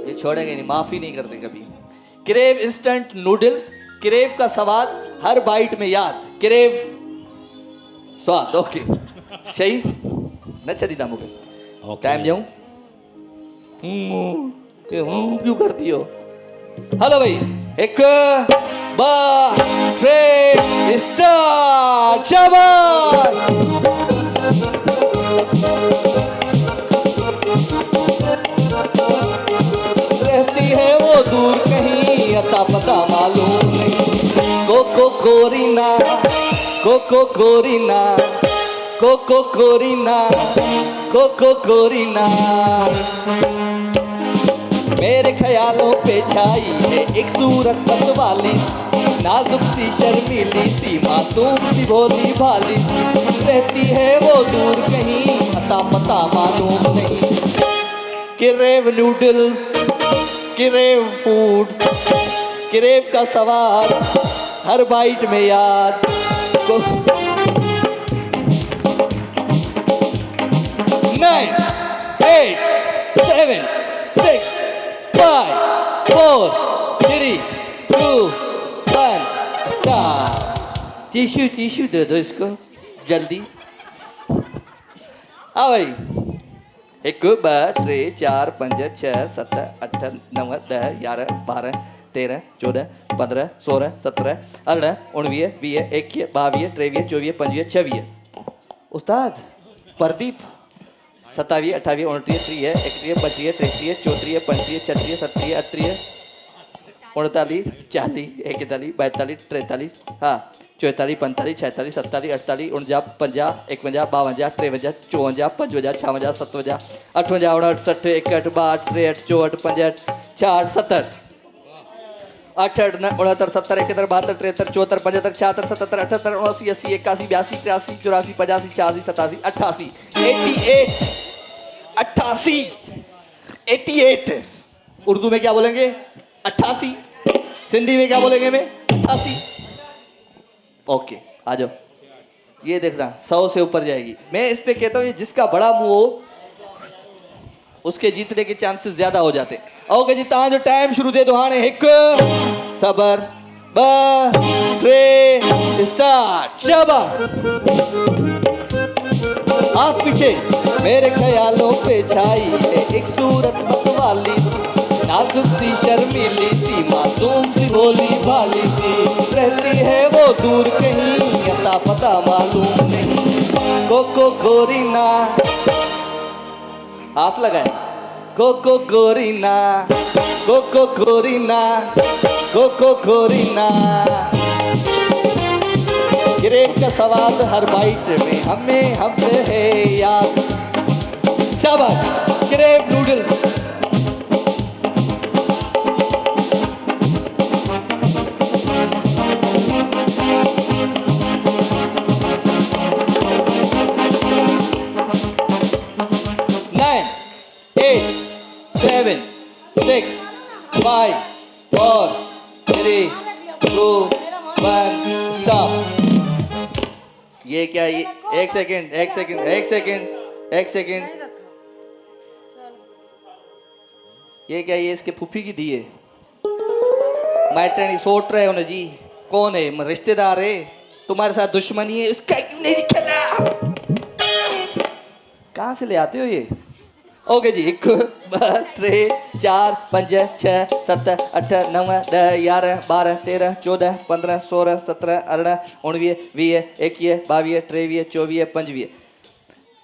ये छोड़ेंगे नहीं, माफी नहीं करते कभी। क्रेव इंस्टेंट नूडल्स, क्रेव का स्वाद हर बाइट में याद, क्रेव स्वाद। ओके, सही न छदी था मुझे टाइम जाऊं। क्यों करती हो? हेलो भाई, 1 2 3 स्टार्ट। शाबाश। रहती है वो दूर कहीं, अता पता मालूम नहीं। कोको कोरीना, कोको कोरीना, कोको कोरीना, कोको कोरीना। मेरे ख्यालों पे छाई है एक सूरत मतवाली, नाजुक सी शर्मीली सी मासूम सी भोली भाली। रहती है वो दूर कहीं, अता पता मालूम नहीं। Crave noodles, crave foods, crave का स्वाद हर बाइट में याद। 9 8 7 6 5 4 3 2 1 स्टार्ट। टिश्यू टिश्यू दे दो इसको जल्दी। हाँ भाई, 1 2 3 4 5 6 7 8 9 10 11 12 13 14 15 16 17 18 19 20 21 22 23 24 25 26। उस्ताद प्रदीप 27 28 29 30 31 32 33 34 35 36 37 38 39 40 41 42 43 हाँ 44 45 46 47 48 49 50 51 52 53 54 55 56 57 58 59 60 61 62 63 64 65 68 69 70 71 72 73 74 75 76 77 78 79 80 81 82 83 84 85 86 87 88 88 उर्दू में क्या बोलेंगे 88 सिंधी में क्या बोलेंगे मैं 88 ओके आ जाओ ये देखना 100 से ऊपर जाएगी मैं इस पे कहता हूँ जिसका बड़ा मुंह हो उसके जीतने के चांसेस ज्यादा हो जाते ओके जी तां जो टाइम शुरू दे दो हाणे हिक सबर ब ट्रे स्टार्ट शाबाश आप पीछे मेरे ख्यालों पे छाई है एक सूरत मतवाली नाजुक सी शर्मीली सी मासूम सी भोली भाली सी रहती है वो दूर कहीं अता पता मालूम नहीं कोको गोरी ना हाथ लगाए कोको गोरी ना कोको गोरी ना कोको गोरी ना ग्रेट का स्वाद हर बाइट में हमें हमसे है याद शाबाश ग्रेट नूडल्स ये क्या ये एक सेकेंड ये क्या ये इसके फूफी की दी है मैटरनी सोच रहे हो ना जी कौन है रिश्तेदार है तुम्हारे साथ दुश्मनी है उसका नहीं खेला कहाँ से ले आते हो ये ओके जी 1 2 3 4 5 6 7 8 9 10 11 12 13 14 15 16 17 18 19 20 21 22 23 24 25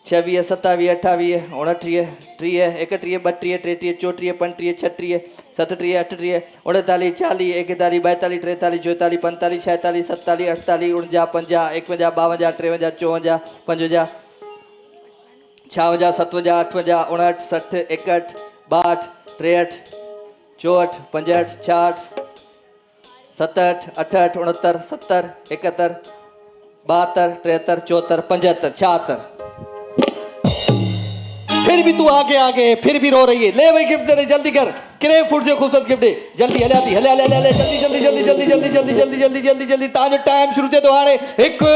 26 27 28 29 30 31 32 33 34 35 36 37 38 39 40 41 42 43 44 45 46 47 48 49 50 51 52 53 54 55 56 57 58 59 60 61 62 63 64 65 66 67 68 69 70 71 72 73 74 75 फिर भी तू आगे फिर भी रो रही है ले भाई गिफ्ट दे रही जल्दी कर क्रेव फूड जो खूबसूरत गिफ्ट है जल्दी हले जल्दी ताज टाइम शुरू दे दो हाणे 1 2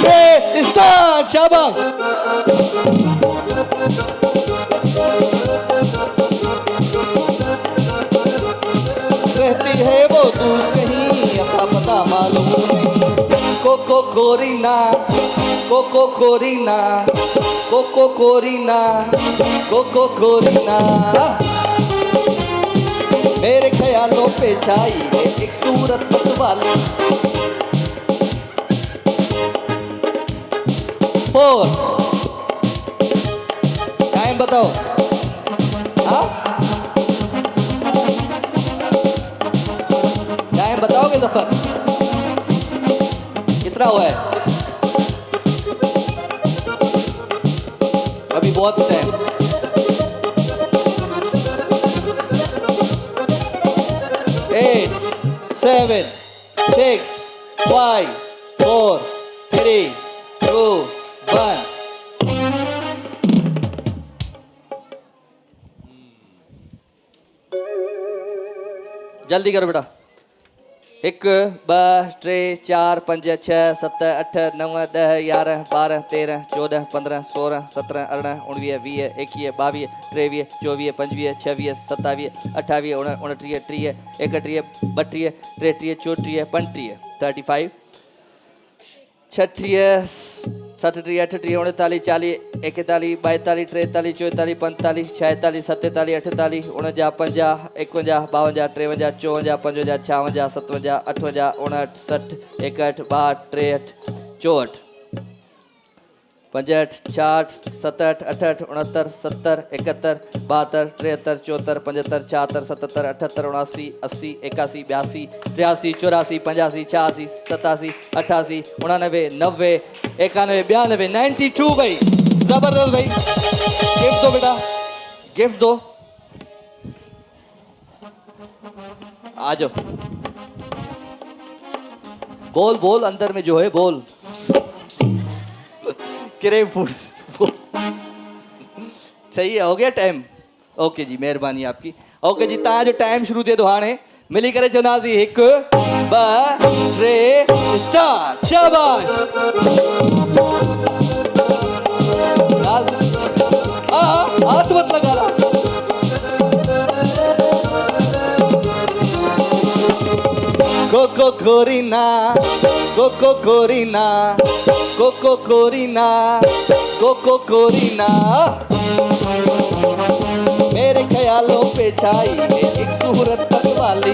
3 स्टार्ट शाबाश रहती है वो दूर कहीं अता पता मालूम नहीं कोको कोरीना कोको कोरीना कोको कोरीना कोको कोरीना मेरे ख्यालों पे छाई है एक सूरत मतवाली 4 टाइम बताओ हाँ टाइम बताओगे जफर कितना हुआ है अभी बहुत टाइम 8 7 6 5 4 3 2 1 जल्दी करो बेटा 1 2 3 4 5 6 7 8 9 10 11 12 13 14 15 16 17 18 19 20 21 22 23 24 25 26 27 28 29 30 31 32 33 34 35 35 36 37 38 39 40 41 42 43 44 45 46 47 48 49 50 51 52 53 54 55 56 57 58 59 60 61 62 63 64 65 66 67 68 69 70 71 72 73 74 75 76 77 78 79 80 81 82 83 84 85 86 87 88 89 90 91 92 92 भाई जबरदस्त भाई गिफ्ट दो बेटा गिफ्ट दो आ जाओ बोल बोल अंदर में जो है बोल क्रेम फूड्स सही है हो गया टाइम ओके जी मेहरबानी आपकी ओके जी तव्हां जो टाइम शुरू थिए थो हाणे मिली करे चवंदासीं 1 2 3 स्टार्ट शाबाश हाथ मत लगा ला Coco Corina, Coco Corina, Coco Corina, Coco Corina. मेरे ख्यालों पे छाई है एक खूबसूरत तक वाली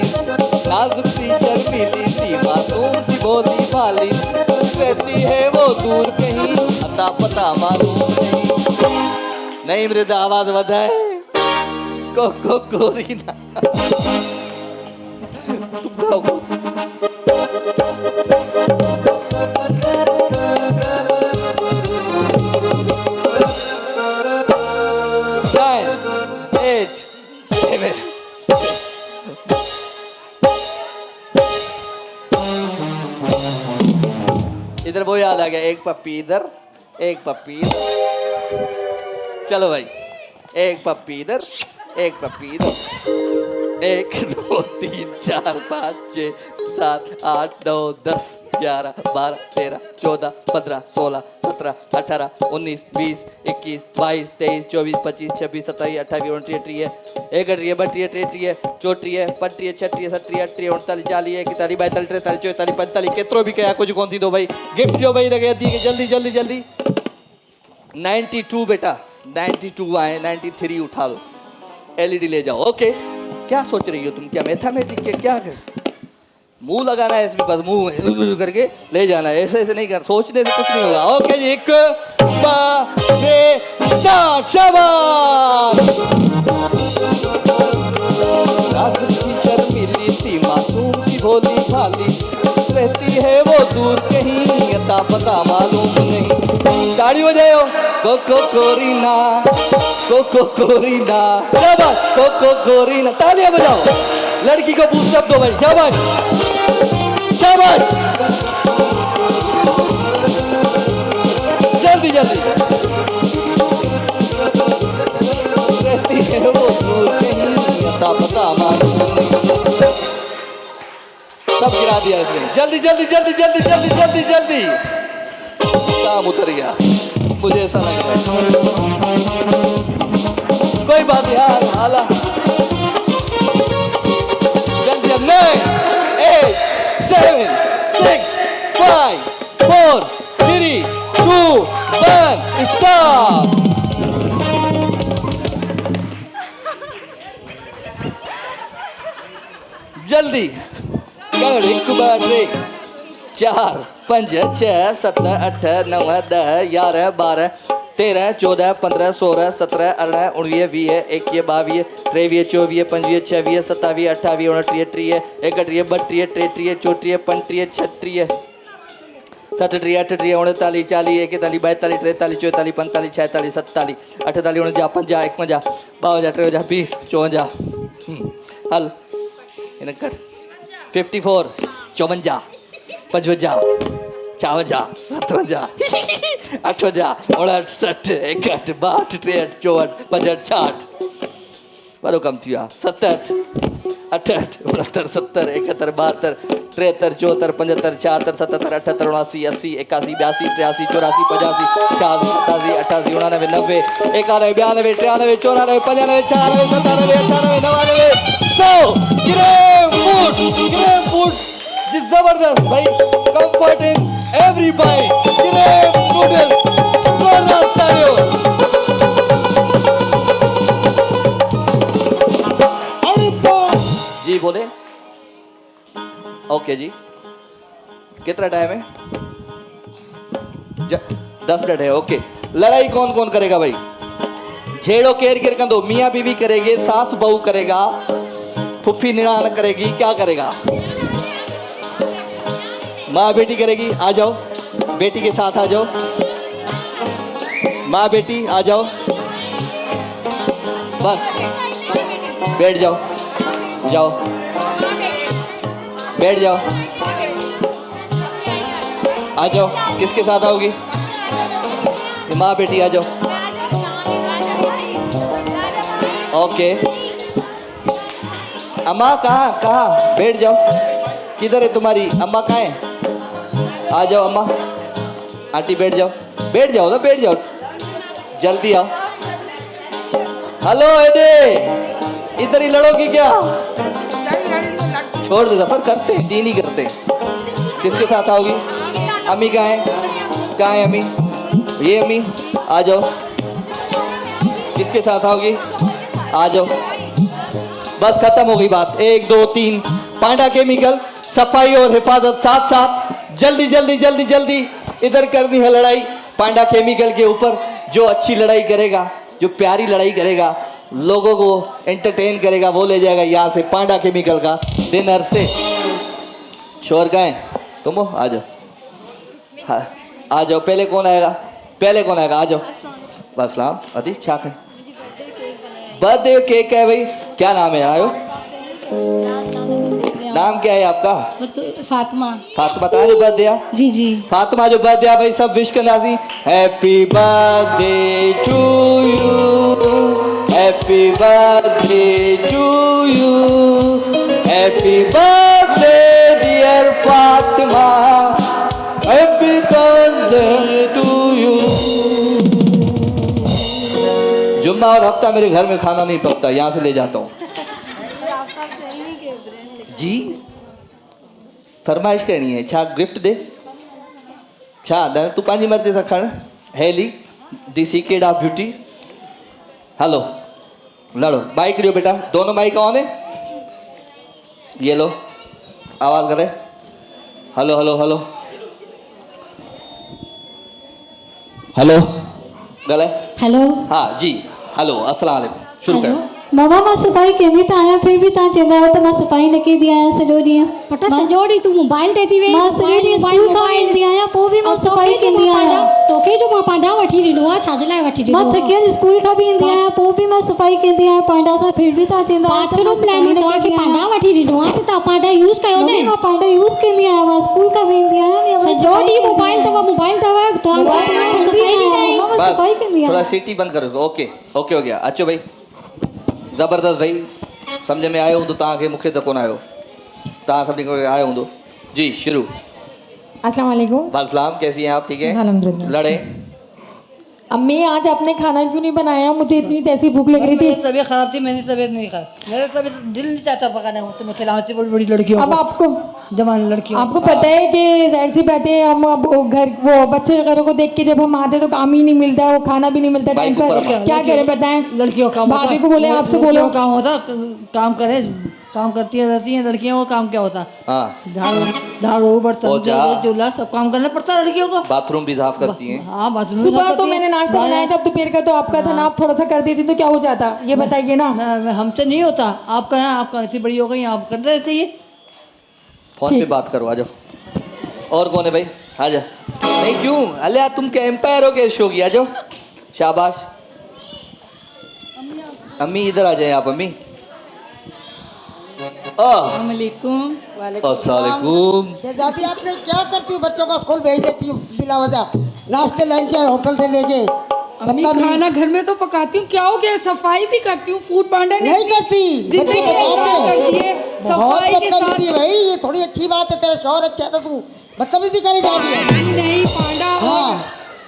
नाजुक सी शर्मीली सी मासूम सी भोली वाली रहती है वो दूर कहीं अता पता मालूम नहीं मृदा आवाज बधाए कोको कोरीना तुम गाओ इधर वो याद आ गया एक पप्पी इधर एक पप्पी इधर चलो भाई एक पप्पी इधर एक पप्पी इधर 1 2 3 4 5 6 7 8 9 10 11 12 13 14 15 16 17 18 19 20 21 22 23 24 25 26 27 28 29 30 31 32 33 34 35 36 37 38 39 40 41 42 43 44 45 केतिरो बि कया कुछ कोन थींदो भाई गिफ्ट ॾियो भाई लॻे थी कि जल्दी जल्दी जल्दी 92 बेटा 92 आए 93 उठा लो एलईडी ले जाओ ओके क्या सोच रही हो तुम क्या मैथमेटिक्स के क्या कर मुंह लगाना है इसमें बस मुंह करके ले जाना है ऐसे ऐसे नहीं कर सोचने से कुछ नहीं होगा ओके जी 1 2 3 स्टार्ट शाबाश शर्मीली सी मासूम सी भोली भाली रहती है वो दूर कहीं अता पता मालूम नहीं ताड़ी बजाओ कोको कोरीना कोको कोरीना शाबाश कोको कोरीना तालियां बजाओ लड़की को बूस्टअप दो भाई शाबाश शाबाश जल्दी जल्दी रहती है वो दूर कहीं अता पता मालूम नहीं सब गिरा दिया इसने जल्दी जल्दी जल्दी जल्दी जल्दी जल्दी जल्दी काम उतर गया मुझे ऐसा लग रहा है कोई बात नहीं यार हाला जल्दी 9 8 7 6 5 4 3 2 1 स्टॉप जल्दी 1 2 4 5 6 7 8 9 10 11 12 13 14 15 16 17 18 19 20 21 22 23 24 25 26 27 28 29 30 31 32 33 34 35 36 37 38 39 40 41 42 43 44 45 46 47 48 49 50 51 52 53 54 हल इन कर 54 54 55 56 57 58 59 61 62 63 64 वारो कम थी 67 68 69 70 71 72 73 74 75 76 77 78 79 80 81 82 83 84 85 86 87 88 89 90 91 92 93 94 95 96 97 98 99 ग्रेम फूड जी जबरदस्त भाई कंफर्ट इन एवरी बाइट ग्रेम नूडल्स जोरदार तालियों जी बोले ओके जी कितना टाइम है 10 मिनट है, ओके। लड़ाई कौन कौन करेगा भाई? छेड़ो केर केर कंदो, मियाँ बीवी करेंगे, सास बहू करेगा, फुफ्फी निणान करेगी, क्या करेगा? माँ बेटी करेगी। आ जाओ, बेटी के साथ आ जाओ, माँ बेटी आ जाओ, बस बैठ जाओ, जाओ बैठ जाओ, आ जाओ। किसके साथ आओगी? माँ बेटी आ जाओ, ओके। अम्मा कहाँ बैठ जाओ, किधर है तुम्हारी अम्मा? कहाँ है? आ जाओ अम्मा, आंटी बैठ जाओ, बैठ जाओ ना, बैठ जाओ, जल्दी आओ। हेलो एदे, इधर ही लड़ोगी क्या? छोड़ दे सफर, करते हैं, 3 ही करते हैं। किसके साथ आओगी? अम्मी कहाँ है? कहाँ है अम्मी? ये अम्मी, आ जाओ। किसके साथ आओगी? आ जाओ, बस खत्म हो गई बात। 1 2 3 पांडा केमिकल, सफाई और हिफाजत साथ साथ। जल्दी जल्दी जल्दी जल्दी इधर करनी है लड़ाई पांडा केमिकल के ऊपर। जो अच्छी लड़ाई करेगा, जो प्यारी लड़ाई करेगा, लोगों को एंटरटेन करेगा, वो ले जाएगा यहाँ से पांडा केमिकल का डिनर से। शोर का है तुम हो? आ जाओ, हाँ आ जाओ। पहले कौन आएगा? पहले कौन आएगा? आ जाओ। अस्सलाम अदी छाक है, बर्थडे केक है भाई। क्या नाम है? आयो, नाम क्या है आपका? फातिमा। फातिमा तो आज बर्थडे आ जी जी। फातिमा जो बर्थडे आ भाई, सब विश करना सी। Happy birthday to you, happy birthday to you, happy birthday dear Fatima, happy birthday to you. जुम्मा और हफ्ता मेरे घर में खाना नहीं पकता, यहाँ से ले जाता हूँ जी। फरमाइश करनी है छा? गिफ्ट दे छा? तू पंहिंजी मर्ज़ी सां खण। हेली the secret of beauty. Hello लड़ो, माइक लियो बेटा, दोनों माइक ऑन है। ये लो, आवाज करे। हेलो हेलो हेलो हेलो गले। हेलो। हाँ जी, हेलो अस्सलाम वालेकुम। शुरू करो। मामा मां सफ़ाई कंदी त आहियां, फिर बि तव्हां चवंदा आहियो त मां सफ़ाई न कंदी आहियां सॼो ॾींहुं। पटा सॼो ॾींहुं तूं मोबाइल ते थी वेहीं। मां सॼो ॾींहुं स्कूल खां ईंदी आहियां, पोइ बि मां सफ़ाई कंदी आहियां। तोखे जो मां पांडा वठी ॾिनो आहे, छाजे लाइ वठी ॾिनो? मां थकियल स्कूल खां बि ईंदी आहियां, पोइ बि मां सफ़ाई कंदी आहियां पांडा सां, फिर बि तव्हां चवंदा आहियो त बाथरूम लाइ मां तव्हांखे पांडा वठी ॾिनो आहे, त तव्हां पांडा यूज़ कयो न। मां पांडा यूज़ कंदी आहियां, मां स्कूल खां बि ईंदी आहियां न। सॼो ॾींहुं मोबाइल अथव, मोबाइल अथव, तव्हां सफ़ाई न कई। मां सफ़ाई कंदी थोड़ा आहियां। सीटी बंद करो। ओके ओके हो गया। अचो भाई, ज़बरदस्त भाई, समझ में आयो हूंदो तव्हांखे, मूंखे त कोन आयो, तव्हां सभिनी खे आयो हूंदो जी। शुरू। अस्सलाम वालेकुम। वालेकुम, कैसी हैं आप? ठीक है, अल्हम्दुलिल्लाह। लड़े। अम्मी आज आपने खाना क्यों नहीं बनाया? मुझे इतनी तैसी भूख लग रही थी। मेरी तबीयत खराब थी, मेरी तबीयत नहीं खराब, मेरा तबीयत दिल नहीं चाहता पकाने को, तो मैं खिलाऊं इतनी बड़ी बड़ी लड़कियों अब को, आपको जवान लड़कियों। आपको पता है कि जाहिर सी बात है, हम अब घर वो बच्चे वगैरह को देख के जब हम आते तो काम ही नहीं मिलता है, वो खाना भी नहीं मिलता टाइम पर। क्या करें बताएं? लड़कियों का भाभी को बोले आपसे बोलो काम होता, काम करे, काम करती रहती हैं लड़कियों को। काम क्या होता? हाँ, झाड़ू बर्तन चूल्हा सब काम करना पड़ता है लड़कियों को। बाथरूम भी साफ करती हैं। हाँ, बाथरूम सुबह तो मैंने नाश्ता बनाया था, अब दोपहर का तो आपका था ना, आप थोड़ा सा कर देती तो क्या हो जाता, ये बताइए ना। हमसे नहीं होता, आप करें, आपका इतनी बड़ी हो गई, आप कर रहे थे ये। फोन पे बात करो, आ जाओ। और कौन है भाई? आ जा। नहीं क्यों? अल्लाह तुम क्या एम्पायर हो क्या शो की? आ जाओ, शाबाश। अम्मी इधर आ जाए आप। अम्मी वालेकुम। अस्सलामुअलैकुम। शहजादी आपने क्या करती हूँ? बच्चों को स्कूल भेज देती हूँ बिला वजह, नाश्ते लंच होटल से लेके। अम्मी खाना घर में तो पकाती हूँ, क्या हो गया? सफाई भी करती हूँ, फूड पांडा नहीं करती, जिंदगी आसान करती है सफाई के साथ। भाई ये थोड़ी अच्छी बात है, तेरा शौहर अच्छा है तो तू बदतमीजी करी जा रही है। नहीं पांडा, हाँ।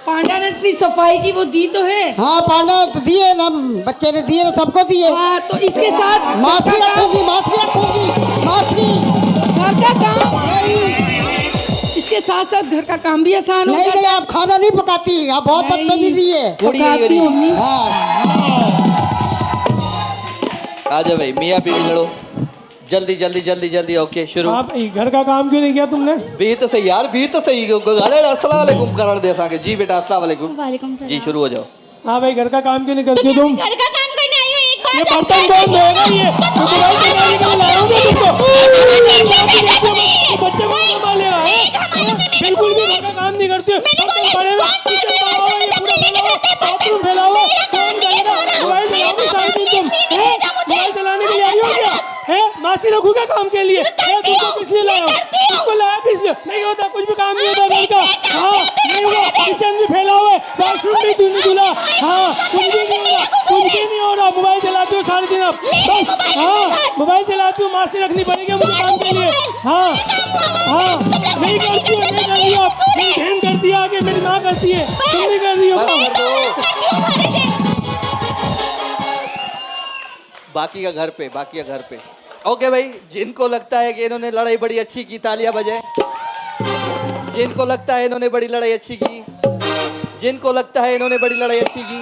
पांडा ने इतनी सफाई की वो दी तो है। हाँ पांडा तो दिए ना, बच्चे ने दिए ना, सबको दिए। हाँ, तो इसके साथ मासी रखूंगी, मासी रखूंगी, मासी। घर का काम इसके साथ साथ घर का काम भी आसान हो नहीं जाता नहीं, आप खाना नहीं पकाती, आप बहुत बदतमीजी है। पकाती हूँ अम्मी। हाँ आ जाओ भाई, मियाँ बीवी लड़ो। जल्दी जल्दी जल्दी जल्दी ओके शुरू। आप घर का काम क्यों नहीं किया तुमने? भी तो सही यार, भी तो सही। अस्सलाम वालेकुम करार दे साके जी बेटा, अस्सलाम वालेकुम। वालेकुम सलाम। जी शुरू हो जाओ। हाँ भाई, घर का काम क्यों नहीं करती हो तुम? घर का काम करने आई हूँ, एक बार ये बर्तन कौन धोएगा? ये तो मोबाइल चलाने के लिए लाया हूँ मैं तुमको। तो बच्चे को संभालेगा है? बिल्कुल भी घर का काम नहीं करती हो। बाथरूम फैलाओ, कौन करेगा? मोबाइल चलाओगे सारा दिन तुम, हैं? मोबाइल चलाने के लिए आई हो क्या? हैं? मासी रखू क्या काम के लिए? तुमको किस लिए लाया हूँ? तुमको लाया किस लिए? नहीं होता, कुछ भी काम नहीं होता घर का। हाँ नहीं हुआ, किचन भी फैला हुआ है, बाथरूम भी तुमने धुला। हाँ कुछ भी नहीं हो रहा, कुछ भी नहीं हो रहा। मोबाइल चलाती हो सारे दिन आप बस। हाँ मोबाइल चलाती हो, मासी रखनी पड़ेगी मुझे काम के लिए। हाँ हाँ नहीं करती हो, नहीं कर रही आप। मेरी बहन करती है आगे, मेरी माँ करती है, तुम नहीं कर रही हो काम। बाकी का घर पे, बाकी का घर पे। ओके भाई, जिनको लगता है कि इन्होंने लड़ाई बड़ी अच्छी की तालियां बजाएं। जिनको लगता है इन्होंने बड़ी लड़ाई अच्छी की, जिनको लगता है इन्होंने बड़ी लड़ाई अच्छी की,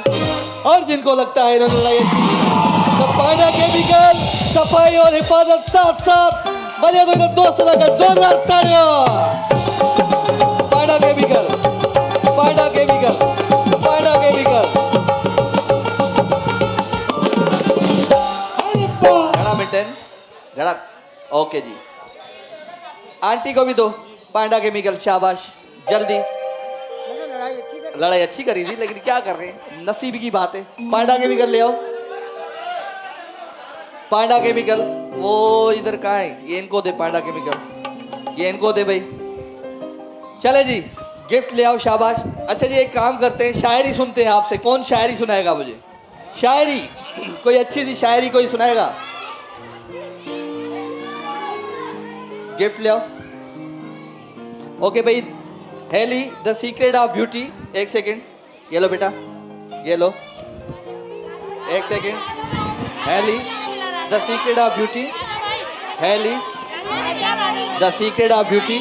और जिनको लगता है इन्होंने लड़ाई अच्छी की, तो पांडा केमिकल सफाई और हिफाजत साथ साथ बने तो दोस्त लगा जोरदार तालियां। पांडा केमिकल, पांडा केमिकल, पांडा केमिकल। झड़क ओके जी। आंटी को भी दो पांडा केमिकल, शाबाश जल्दी। लड़ाई अच्छी करी थी, लेकिन क्या कर रहे हैं, नसीब की बात है। पांडा केमिकल ले आओ, पांडा केमिकल। वो इधर कहाँ है? ये इनको दे पांडा केमिकल, ये इनको दे भाई। चले जी, गिफ्ट ले आओ, शाबाश। अच्छा जी, एक काम करते हैं, शायरी सुनते हैं आपसे। कौन शायरी सुनाएगा मुझे? शायरी, कोई अच्छी सी शायरी कोई सुनाएगा? गिफ्ट ले आओ। ओके भाई, हेली द सीक्रेट ऑफ ब्यूटी। एक सेकेंड, ये लो बेटा, ये लो, एक सेकेंड। हेली द सीक्रेट ऑफ ब्यूटी, हेली द सीक्रेट ऑफ ब्यूटी।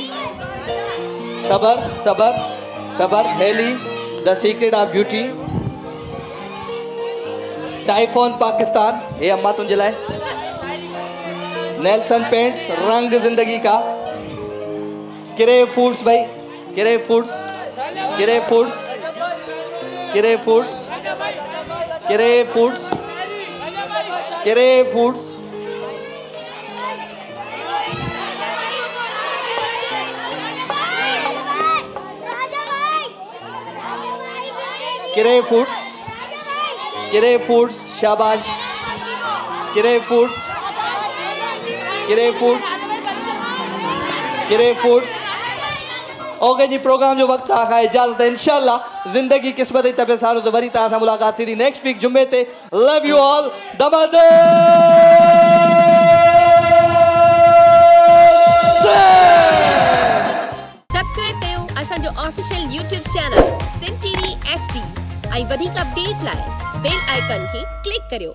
सबर सबर सबर, हेली the secret of beauty. Typhoon Pakistan, ये अम्मा तुम जलाए। नेल्सन पेंट्स, रंग जिंदगी का। किरे फूड्स भाई, किरे फूड्स, किरे फूड्स, किरे फूड्स, किरे फूड्स, किरे फूड्स। किरे फूड्स, किरे फूड्स, शाबाश। किरे फूड्स, किरे फूड्स, किरे फूड्स। ओके जी, प्रोग्राम जो वक्त था खाए इजाजत है। इंशाल्लाह जिंदगी किस्मत ही तबे सारो तो वरी तां सां मुलाकात थी नेक्स्ट वीक जुम्मे ते। लव यू ऑल, दबादो। सब्सक्राइब कयो असांजो official YouTube channel Sindh TV HD। ऐं वधीक अपडेट लाइ बेल आइकन खे क्लिक करियो।